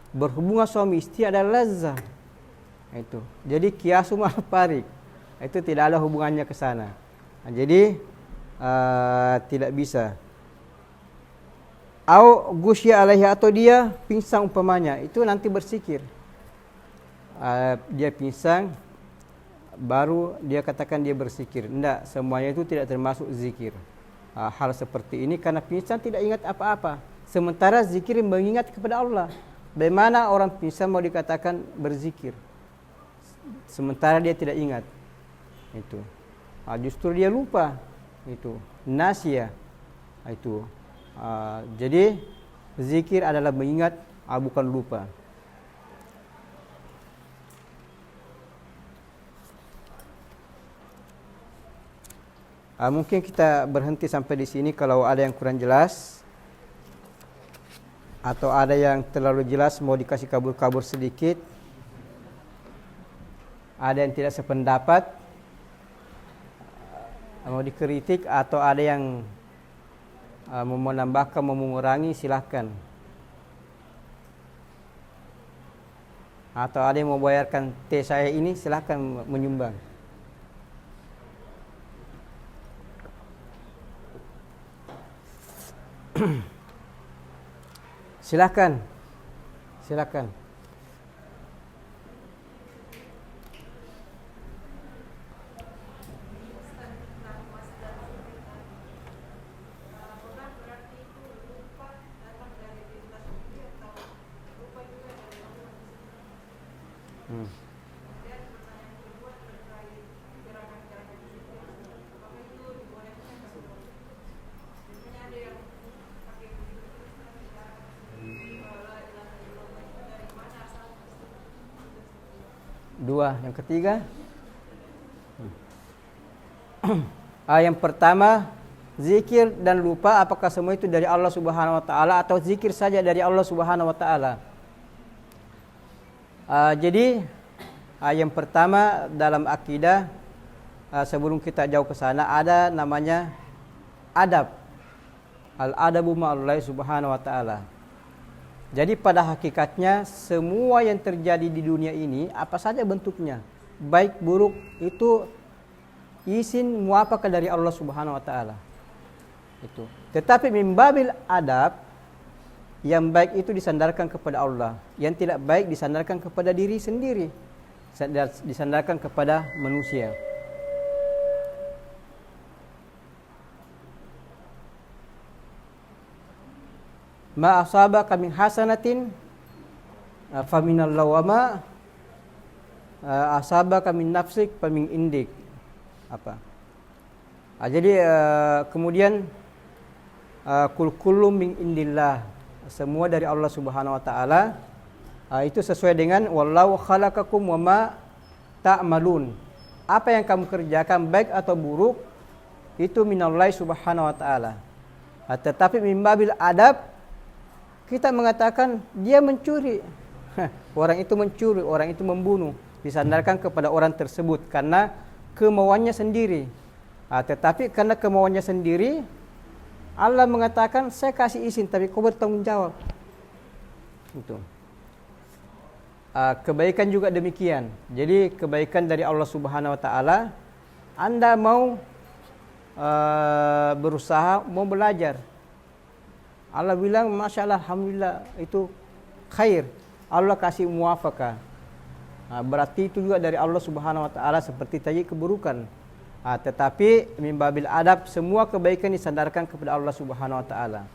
[SPEAKER 1] Berhubungan suami istri ada lazzah. Itu. Jadi qiyasu ma'al farik. Itu tidak ada hubungannya ke sana. Jadi tidak bisa. Au gusya alaihi, atau dia pingsan umpamanya, itu nanti berzikir. Dia pingsan baru dia katakan dia berzikir. Tidak, semuanya itu tidak termasuk zikir. Hal seperti ini karena pingsan tidak ingat apa-apa. Sementara zikir mengingat kepada Allah. Bagaimana orang pingsan mau dikatakan berzikir sementara dia tidak ingat? Itu justru dia lupa, itu nasya. Itu jadi zikir adalah mengingat, bukan lupa. Mungkin kita berhenti sampai di sini. Kalau ada yang kurang jelas atau ada yang terlalu jelas mau dikasih kabur-kabur sedikit, ada yang tidak sependapat, mau dikritik, atau ada yang mau menambahkan, mau mengurangi, silahkan. Atau ada yang mau bayarkan teh saya ini, silahkan menyumbang. Silahkan. kedua, yang ketiga. Yang pertama, zikir dan lupa apakah semua itu dari Allah Subhanahu wa taala atau zikir saja dari Allah Subhanahu wa taala. Jadi yang pertama dalam akidah, sebelum kita jauh ke sana, ada namanya adab. Al-adabu ma'allahi Subhanahu wa taala. Jadi pada hakikatnya semua yang terjadi di dunia ini, apa saja bentuknya, baik buruk, itu izin muafakah dari Allah Subhanahu wa taala. Itu. Tetapi mimbabil adab, yang baik itu disandarkan kepada Allah, yang tidak baik disandarkan kepada diri sendiri, disandarkan kepada manusia. Ma asabaka min hasanatin faminallahu wa ma asabaka min nafsik famin indik. Apa? Jadi kemudian kullu min indillah, semua dari Allah Subhanahu wa taala. Itu sesuai dengan wallahu khalaqakum wa ma ta'malun. Apa yang kamu kerjakan baik atau buruk itu minallahi Subhanahu wa taala. Tetapi mimbabil adab, kita mengatakan dia mencuri. Orang itu mencuri, orang itu membunuh, disandarkan kepada orang tersebut karena kemauannya sendiri. Tetapi karena kemauannya sendiri, Allah mengatakan saya kasih izin tapi kau bertanggung jawab. Itu. Kebaikan juga demikian. Jadi kebaikan dari Allah Subhanahu wa taala, Anda mau berusaha, mau belajar, Allah bilang Masya Allah, Alhamdulillah, itu khair, Allah kasih muafakah. Berarti itu juga dari Allah Subhanahu wa taala, seperti tadi keburukan. Tetapi mimbabil adab, semua kebaikan disandarkan kepada Allah Subhanahu wa taala,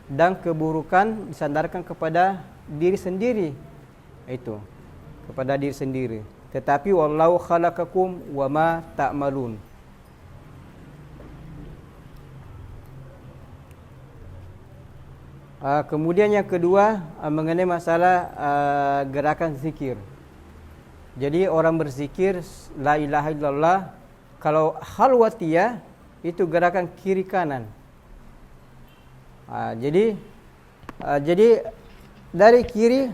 [SPEAKER 1] dan keburukan disandarkan kepada diri sendiri. Itu kepada diri sendiri. Tetapi wallahu khalaqakum wa ma ta'malun. Kemudian yang kedua, mengenai masalah gerakan zikir. Jadi orang berzikir la ilaha illallah, kalau khalwatiyah itu gerakan kiri kanan. Jadi dari kiri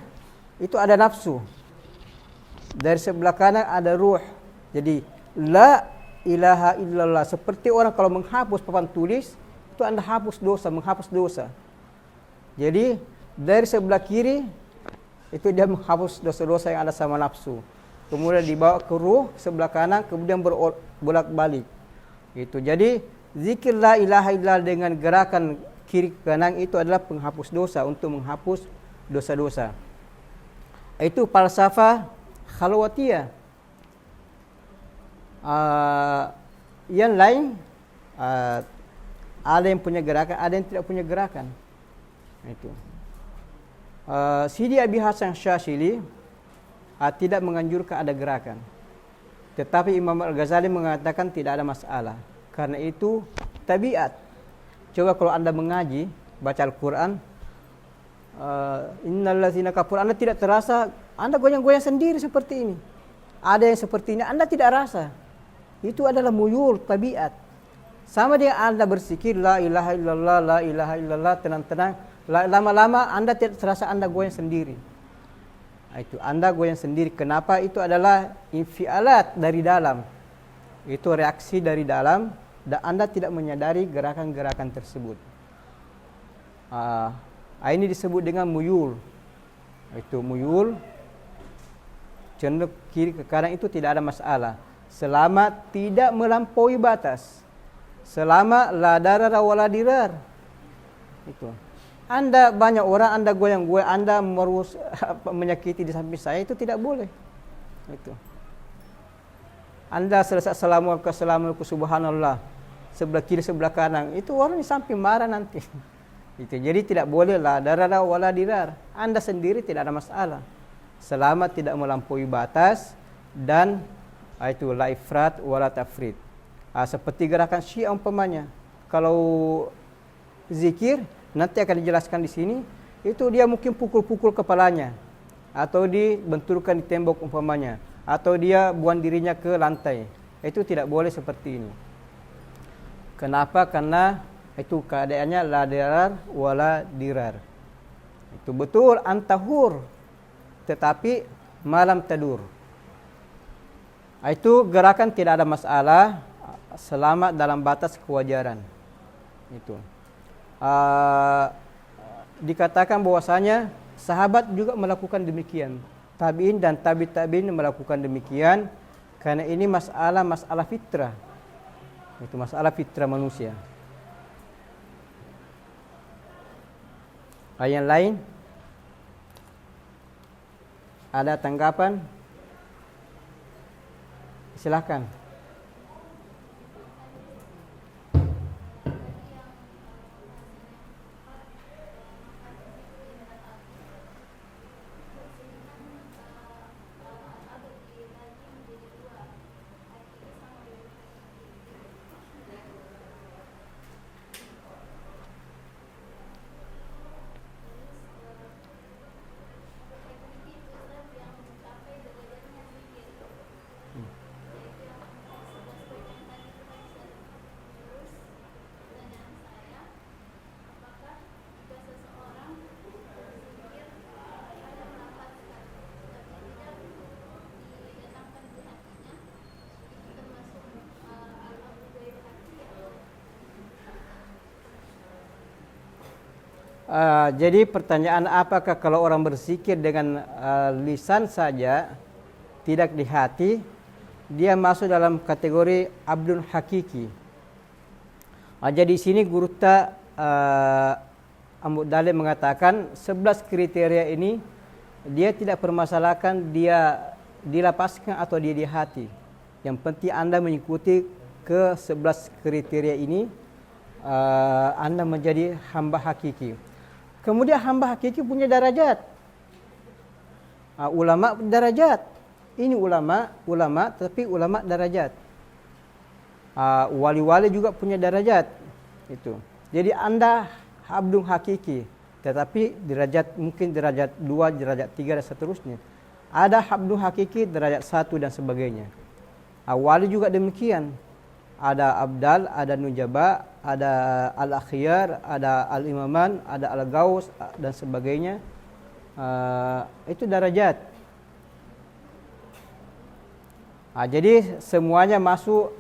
[SPEAKER 1] itu ada nafsu, dari sebelah kanan ada ruh. Jadi la ilaha illallah, seperti orang kalau menghapus papan tulis, itu Anda hapus dosa, menghapus dosa. Jadi dari sebelah kiri itu dia menghapus dosa-dosa yang ada sama nafsu. Kemudian dibawa ke ruh sebelah kanan, kemudian bolak-balik. Itu. Jadi zikir la ilaha illallah dengan gerakan kiri kanan itu adalah penghapus dosa, untuk menghapus dosa-dosa. Itu falsafah khalwatiyah. Yang lain ada yang punya gerakan, ada yang tidak punya gerakan. Itu. Sidi Abi Hasan Syadzili tidak menganjurkan ada gerakan. Tetapi Imam Al-Ghazali mengatakan tidak ada masalah. Karena itu tabiat. Coba kalau Anda mengaji, baca Al-Quran, innallazina kafur, Anda tidak terasa, Anda goyang-goyang sendiri seperti ini. Ada yang seperti ini, Anda tidak rasa. Itu adalah muyul, tabiat. Sama dengan Anda bersikir la ilaha illallah, la ilaha illallah, tenang-tenang, lama-lama Anda tidak terasa Anda goyang sendiri. Itu Anda goyang sendiri. Kenapa? Itu adalah infialat dari dalam. Itu reaksi dari dalam, dan Anda tidak menyadari gerakan-gerakan tersebut. Ini disebut dengan muyul. Itu muyul, cenderung kiri ke kanan, itu tidak ada masalah selama tidak melampaui batas, selama la darara wala dirar. Itu. Anda banyak orang, Anda goyang-goyang, Anda menyakiti di samping saya, itu tidak boleh. Itu. Anda selesai assalamualaikum subhanallah, sebelah kiri sebelah kanan, itu orang di samping marah nanti. Itu. Jadi tidak boleh la darara wala dirar. Anda sendiri tidak ada masalah selama tidak melampaui batas, dan itu la ifrat wala tafrit. Seperti gerakan Syiah umpamanya. Kalau zikir nanti akan dijelaskan di sini, itu dia mungkin pukul-pukul kepalanya atau dibenturkan di tembok umpamanya, atau dia buang dirinya ke lantai. Itu tidak boleh seperti ini. Kenapa? Karena itu keadaannya la dirar wala dirar. Itu betul antahur, tetapi malam tadur. Itu gerakan tidak ada masalah selama dalam batas kewajaran. Itu dikatakan bahwasanya sahabat juga melakukan demikian. Tabi'in dan tabi'in melakukan demikian karena ini masalah fitrah. Itu masalah fitrah manusia. Yang lain? Ada tanggapan? Silakan. Jadi pertanyaan, apakah kalau orang berzikir dengan lisan saja, tidak di hati, dia masuk dalam kategori abdun hakiki. Jadi di sini Guru Ahmad Dalil mengatakan 11 kriteria ini dia tidak permasalahkan dia dilapaskan atau dia di hati. Yang penting Anda mengikuti ke 11 kriteria ini, Anda menjadi hamba hakiki. Kemudian hamba hakiki punya darajat. Ulama darajat. Ini ulama tapi ulama darajat. Wali-wali juga punya darajat. Itu. Jadi Anda abdul hakiki, tetapi derajat mungkin derajat 2, derajat 3 dan seterusnya. Ada abdul hakiki derajat 1 dan sebagainya. Wali juga demikian. Ada abdal, ada nujaba, ada al-akhyar, ada al-imaman, ada al-gaus dan sebagainya. Itu darajat. Jadi semuanya masuk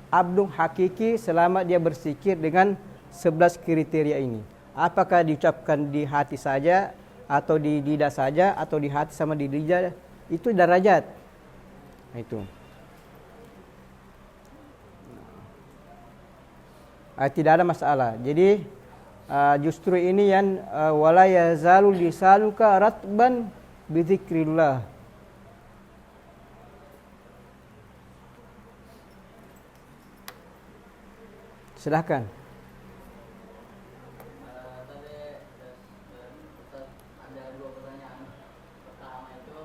[SPEAKER 1] abdul hakiki selama dia berzikir dengan 11 kriteria ini. Apakah diucapkan di hati saja, atau di lidah saja, atau di hati sama di lidah, itu darajat. Itu. Tidak ada masalah. Jadi justru ini yang wala yazalu lisanuka ratban bi dzikrillah. Silahkan.
[SPEAKER 3] Ada dua pertanyaan. Pertama itu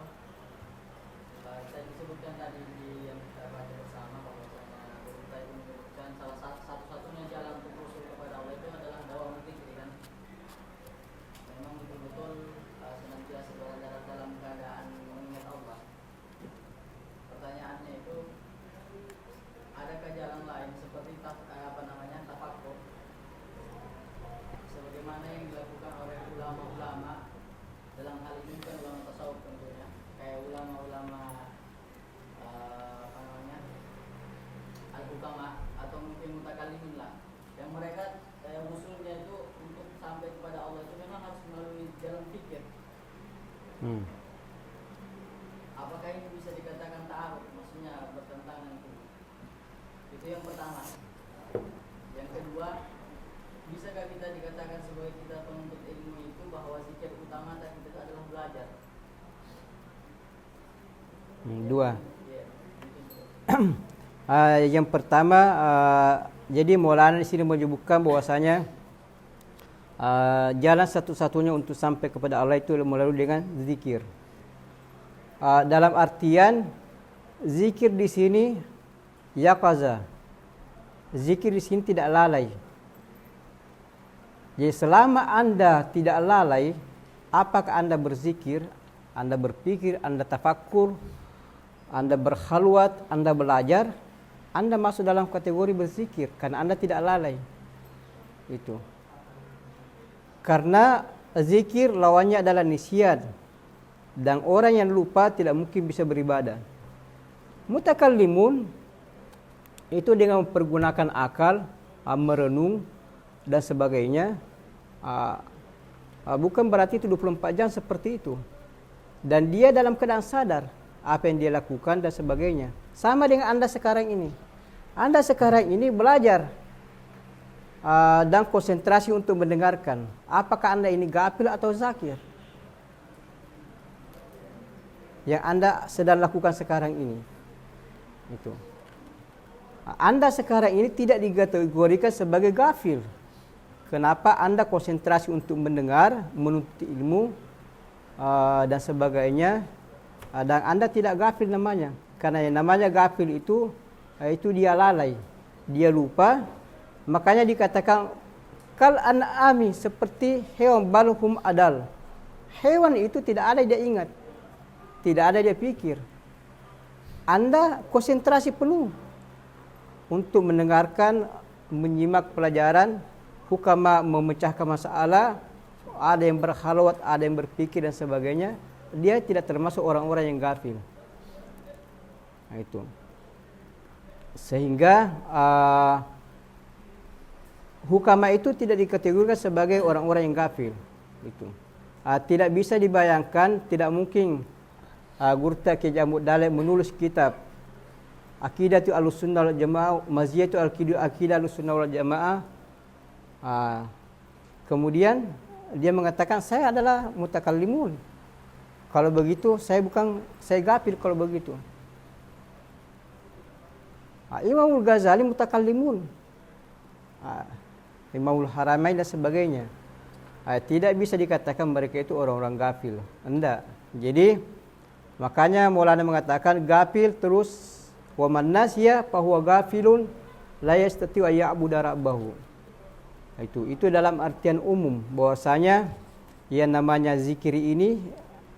[SPEAKER 3] saya disebutkan tadi di yang kita baca bersama bahwasanya kita itu menyebutkan salah satu-satunya jalan untuk usul kepada Allah itu adalah dakwah dzikir kan. Memang betul-betul senantiasa berada dalam keadaan mengingat Allah. Pertanyaannya itu, adakah jalan lain seperti tafakkur sebagaimana yang dilakukan oleh ulama-ulama, dalam hal ini bukan ulama tasawuf tentunya, kayak ulama-ulama al-hukama atau mungkin mutakallimin lah, yang mereka usulnya itu untuk sampai kepada Allah itu memang harus melalui jalan fikir. Apakah ini bisa dikatakan ta'aruf, maksudnya bertentangan itu? Itu yang pertama. Yang kedua, bisakah kita dikatakan sebagai kita penuntut ilmu itu bahwa zikir utama tadi itu adalah belajar?
[SPEAKER 1] Dua. Yang pertama, jadi Maulana di sini menyebutkan bahwasanya jalan satu-satunya untuk sampai kepada Allah itu melalui dengan zikir. Dalam artian zikir di sini yaqaza. Zikir di sini tidak lalai. Jadi selama Anda tidak lalai, apakah Anda berzikir, Anda berpikir, Anda tafakkur, Anda berkhalwat, Anda belajar, Anda masuk dalam kategori berzikir karena Anda tidak lalai. Itu. Karena zikir lawannya adalah nisyan. Dan orang yang lupa tidak mungkin bisa beribadah. Mutakallimun itu dengan mempergunakan akal, merenung dan sebagainya. Bukan berarti itu 24 jam seperti itu. Dan dia dalam keadaan sadar apa yang dia lakukan dan sebagainya. Sama dengan Anda sekarang ini. Anda sekarang ini belajar dan konsentrasi untuk mendengarkan. Apakah Anda ini gafil atau zakir? Yang Anda sedang lakukan sekarang ini. Itu. Anda sekarang ini tidak dikategorikan sebagai gafil. Kenapa? Anda konsentrasi untuk mendengar, menuntut ilmu dan sebagainya. Dan Anda tidak gafil namanya. Karena yang namanya gafil itu dia lalai, dia lupa. Makanya dikatakan kal an'ami, seperti hewan, balhum adal. Hewan itu tidak ada dia ingat, tidak ada dia pikir. Anda konsentrasi penuh untuk mendengarkan, menyimak pelajaran, hukama memecahkan masalah, ada yang berkhalwat, ada yang berpikir dan sebagainya. Dia tidak termasuk orang-orang yang gafil. Nah, itu. Sehingga hukama itu tidak dikategorikan sebagai orang-orang yang gafil. Itu. Tidak bisa dibayangkan, tidak mungkin Gurta Ki Jamud Dalek menulis kitab Aqidatu Ahlussunnah wal Jamaah, Maziyatu Aqidah Ahlussunnah wal Jamaah. Kemudian dia mengatakan saya adalah mutakallimun. Kalau begitu saya gafil kalau begitu. Imamul Ghazali mutakallimun. Imamul Haramain dan sebagainya. Tidak bisa dikatakan mereka itu orang-orang gafil. Enggak. Jadi makanya Maulana mengatakan gafil terus wa man nasiya fa huwa gafilun la yastati wa ya'budu rabbahu. Itu dalam artian umum bahwasanya yang namanya zikir ini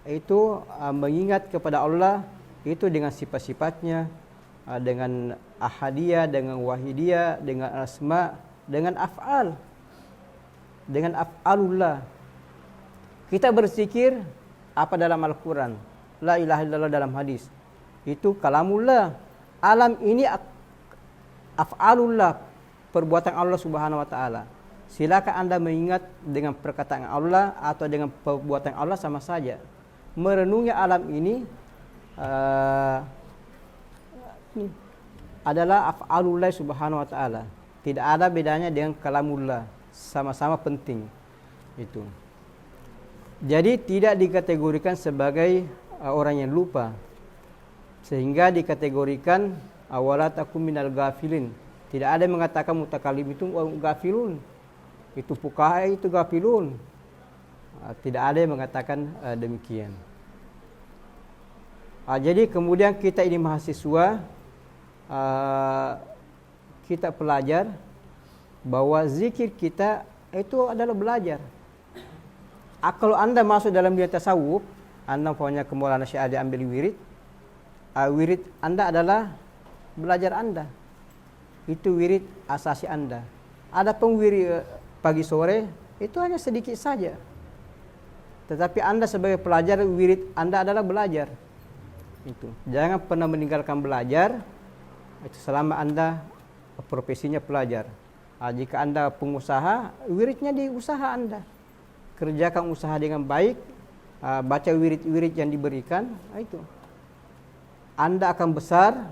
[SPEAKER 1] itu mengingat kepada Allah itu dengan sifat-sifatnya, dengan ahadiyah, dengan wahidiyah, dengan asma, dengan af'al, dengan af'alullah. Kita berzikir apa dalam Al-Quran, la ilaha illallah dalam hadis, itu kalamullah. Alam ini af'alullah, perbuatan Allah subhanahu wa ta'ala. Silakan Anda mengingat dengan perkataan Allah atau dengan perbuatan Allah sama saja. Merenungi alam ini adalah af'alullah subhanahu wa ta'ala. Tidak ada bedanya dengan kalamullah, sama-sama penting. Itu. Jadi tidak dikategorikan sebagai orang yang lupa, sehingga dikategorikan wala takum minal ghafilin. Tidak ada yang mengatakan mutakallim itu gafilun, itu fuqaha itu gafilun. Tidak ada yang mengatakan demikian. Jadi kemudian kita ini mahasiswa, kita pelajar bahwa zikir kita itu adalah belajar. Kalau Anda masuk dalam dunia tasawuf, Anda punya ke Maulana Syekh Ali ambil wirid, wirid Anda adalah belajar Anda. Itu wirid asasi Anda. Adapun wirid pagi sore itu hanya sedikit saja. Tetapi Anda sebagai pelajar, wirid Anda adalah belajar. Itu. Jangan pernah meninggalkan belajar. Itu selama Anda profesinya pelajar. Jika Anda pengusaha, wiridnya di usaha Anda. Kerjakan usaha dengan baik, baca wirid-wirid yang diberikan, itu. Anda akan besar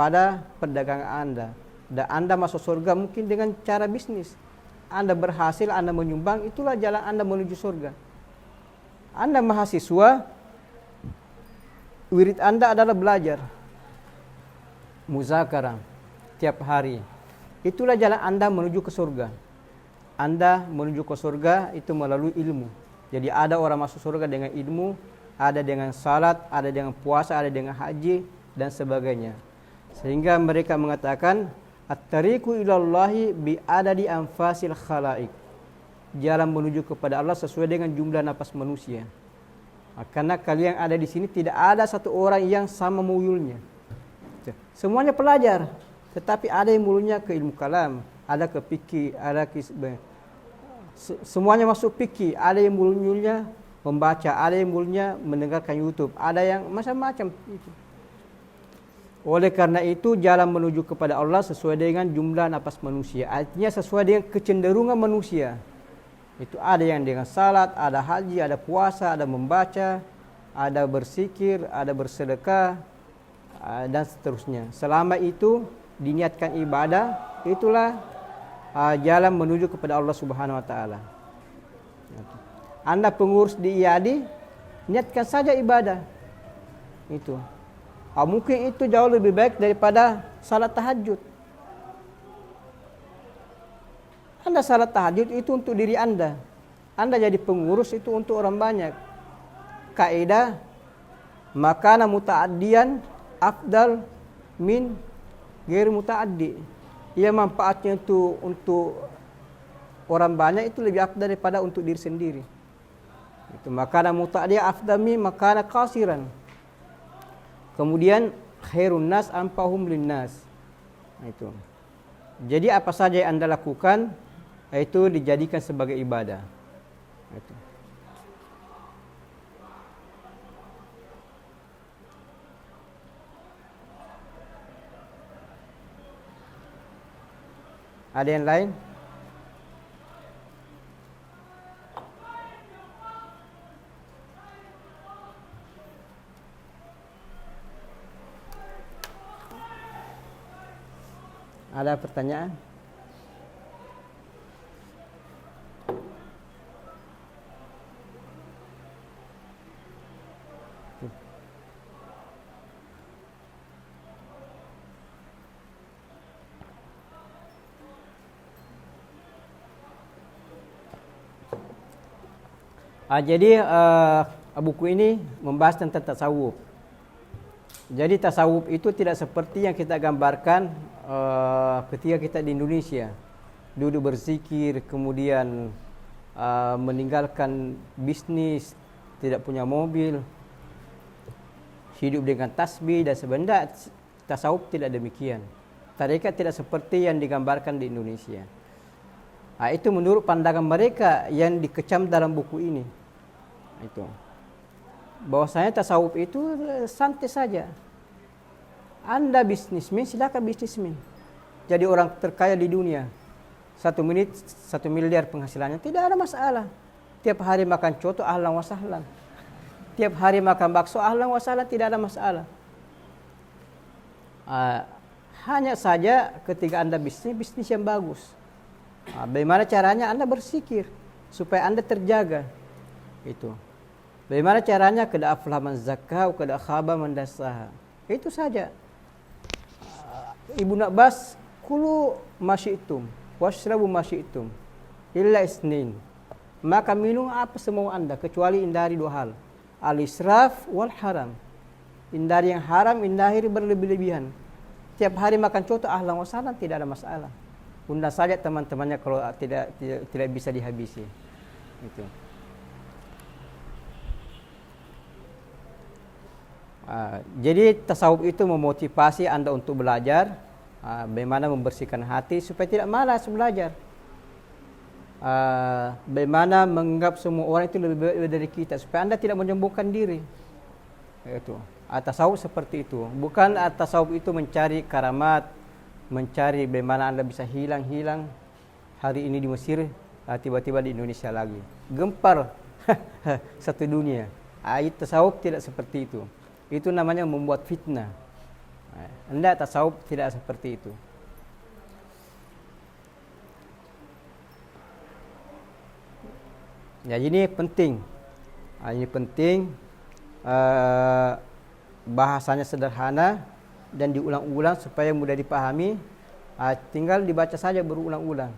[SPEAKER 1] pada perdagangan Anda. Dan Anda masuk surga mungkin dengan cara bisnis. Anda berhasil, Anda menyumbang, itulah jalan Anda menuju surga. Anda mahasiswa, wirid Anda adalah belajar, muzakarah tiap hari. Itulah jalan Anda menuju ke surga. Anda menuju ke surga itu melalui ilmu. Jadi ada orang masuk surga dengan ilmu, ada dengan salat, ada dengan puasa, ada dengan haji dan sebagainya. Sehingga mereka mengatakan at-tariqu ilallahi bi adadi anfasil khalaik. Jalan menuju kepada Allah sesuai dengan jumlah nafas manusia. Karena kalian ada di sini tidak ada satu orang yang sama muyulnya. Semuanya pelajar, tetapi ada yang mulunya ke ilmu kalam, ada ke fikih, ada ke semuanya masuk fikih, ada yang mulunya membaca, ada yang mulunya mendengarkan YouTube, ada yang macam-macam itu. Oleh karena itu jalan menuju kepada Allah sesuai dengan jumlah nafas manusia. Artinya sesuai dengan kecenderungan manusia. Itu ada yang dengan salat, ada haji, ada puasa, ada membaca, ada berzikir, ada bersedekah, dan seterusnya. Selama itu diniatkan ibadah, itulah jalan menuju kepada Allah Subhanahu wa taala. Anda pengurus di IADI, niatkan saja ibadah. Itu. Mungkin itu jauh lebih baik daripada salat tahajud. Anda salat tahajud itu untuk diri Anda. Anda jadi pengurus itu untuk orang banyak. Kaidah makana muta'addiyan afdal min ghair muta'addi. Ia manfaatnya itu untuk orang banyak itu lebih afdal daripada untuk diri sendiri. Itu makana muta'addiyan afdal min makana qasiran. Kemudian khairun nas anfa'uhum linnas. Itu. Jadi apa saja yang Anda lakukan itu dijadikan sebagai ibadah. Itu. Ada yang lain? Ada pertanyaan? Jadi buku ini membahas tentang tasawuf. Jadi tasawuf itu tidak seperti yang kita gambarkan ketika kita di Indonesia. Duduk berzikir, kemudian meninggalkan bisnis, tidak punya mobil, hidup dengan tasbih dan sebenarnya tasawuf tidak demikian. Tarekat tidak seperti yang digambarkan di Indonesia. Itu menurut pandangan mereka yang dikecam dalam buku ini. Itu. Bahwasanya tasawuf itu santai saja. Anda bisnismen, silakan bisnismen. Jadi orang terkaya di dunia. 1 menit 1 miliar penghasilannya, tidak ada masalah. Tiap hari makan coto, ahlan wa sahlan. Tiap hari makan bakso, ahlan wa sahlan, tidak ada masalah. Hanya saja ketika Anda bisnis yang bagus. Bagaimana caranya Anda bersikir supaya Anda terjaga. Itu. Bagaimana caranya kada aflah man zakka wa kada khaba man dassaha. Itu saja. Ibnu Abbas, kulu masyi'tum washrabu masyi'tum illa isnin. Maka minum apa semua Anda kecuali hindari 2 hal. Al-israf wal haram. Hindari yang haram, hindari berlebih-lebihan. Tiap hari makan coto ahlan wa sahlan, tidak ada masalah. Undang saja teman-temannya kalau tidak bisa dihabisi. Itu. Jadi tasawuf itu memotivasi Anda untuk belajar, bagaimana membersihkan hati supaya tidak malas belajar. Bagaimana menganggap semua orang itu lebih baik dari kita supaya Anda tidak menyombongkan diri. Itu. Tasawuf seperti itu. Bukan tasawuf itu mencari karamat, mencari bagaimana Anda bisa hilang hari ini di Mesir, tiba-tiba di Indonesia lagi. Gempar satu dunia. Tasawuf tidak seperti itu. Itu namanya membuat fitnah. Anda tasawuf tidak seperti itu. Ya, ini penting. Ini penting. Bahasanya sederhana dan diulang-ulang supaya mudah dipahami. Tinggal dibaca saja berulang-ulang.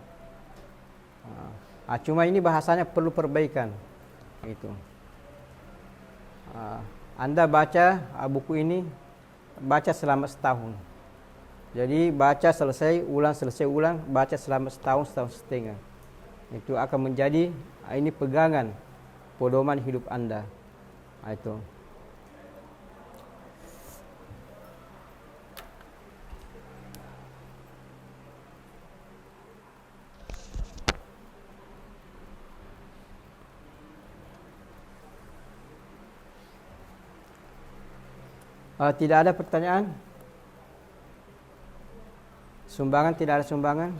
[SPEAKER 1] Cuma ini bahasanya perlu perbaikan. Itu. Anda baca buku ini, baca selama setahun. Jadi baca selesai ulang, baca selama setahun setengah. Itu akan menjadi ini pegangan pedoman hidup Anda. Itu. Tidak ada pertanyaan? Sumbangan, tidak ada sumbangan?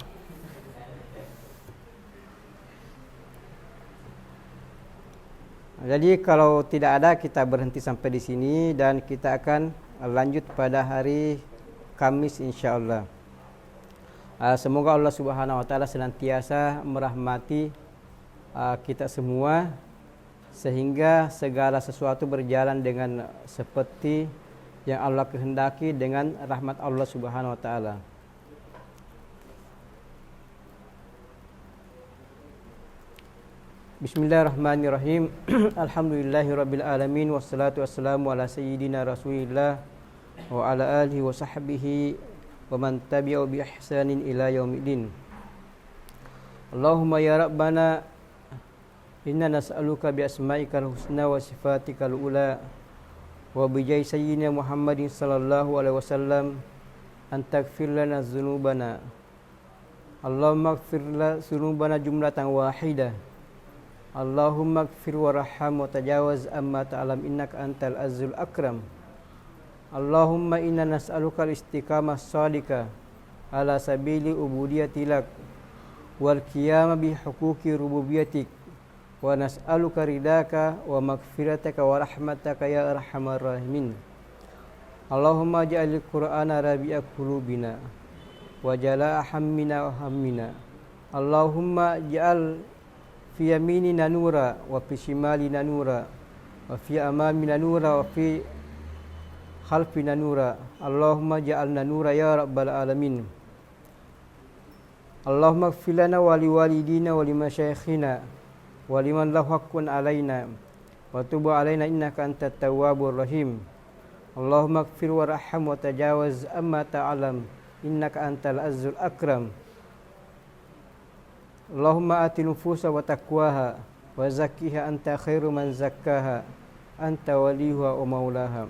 [SPEAKER 1] Jadi kalau tidak ada, kita berhenti sampai di sini dan kita akan lanjut pada hari Kamis insya-Allah. Semoga Allah Subhanahu wa taala senantiasa merahmati kita semua sehingga segala sesuatu berjalan dengan seperti yang Allah kehendaki dengan rahmat Allah Subhanahu wa taala. Bismillahirrahmanirrahim. Alhamdulillahirabbil alamin wassalatu wassalamu ala sayyidina Rasulillah wa ala alihi wa sahbihi wa man tabi'ahu bi ihsanin ila yaumiddin. Allahumma ya rabbana inna nas'aluka bi asma'ikal husna wa sifatikal ula wa bi jahi sayyidina Muhammadin sallallahu alaihi wasallam an taghfir lana dzunubana. Allahumma ighfir lana dzunubana jumlatan wahidah. Allahumma ighfir warham wa tajawaz amma ta'lam innaka antal azizul akram. Allahumma inna nas'aluka al-istiqamah shadika ala sabili ubudiyatilak wal qiyam bi huquqi rububiyyatik wa nas'aluka ridaka wa maghfirataka wa rahmataka ya arhamar rahimin. Allahumma ja'alil qur'ana rabi'a qulubina wa jalaa hammina wa hammina. Allahumma ja'al fi yaminina nura wa fi shimalina nura wa fi amamina nura wa fi khalfina nura. Allahumma ja'alna nura ya rabbal alamin. Allahumma ighfir lana wa liwalidina wa limasyayikhina wa liman lahu haqqun alaina wa tub alaina innaka antat tawwabur rahim. Allahumma ighfir warham wa tajawaz amma ta'lam innaka antal azizul akram. Allahumma ati nufusa wa taqwaha wa zakkiha anta khairu man zakkaha anta waliyuha wa maulaha.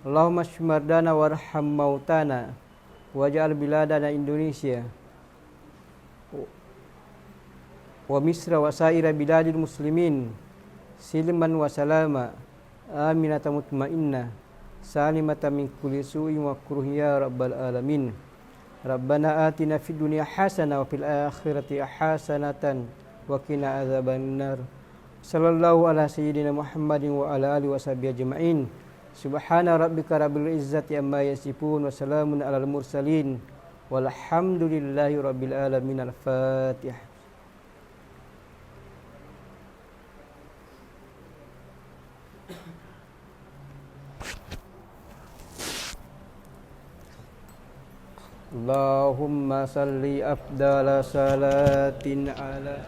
[SPEAKER 1] Allahumma shfi mardana warham mautana waj'al biladana Indonesia wa Misra wa saira biladil muslimin silman wa salama aminatan mutmainnah salimatan min kulli su'in wa makruh ya rabbal alamin. Rabbana atina fid dunya hasanah wa fil akhirati hasanatan wa qina adzabannar. Sallallahu ala sayyidina Muhammadin wa ala alihi washabihi ajmain. Subhana rabbika rabbil izzati amma yasifun wa salamun alal mursalin walhamdulillahi rabbil alamin. Al-Fatihah. Allahumma salli afdala salatin ala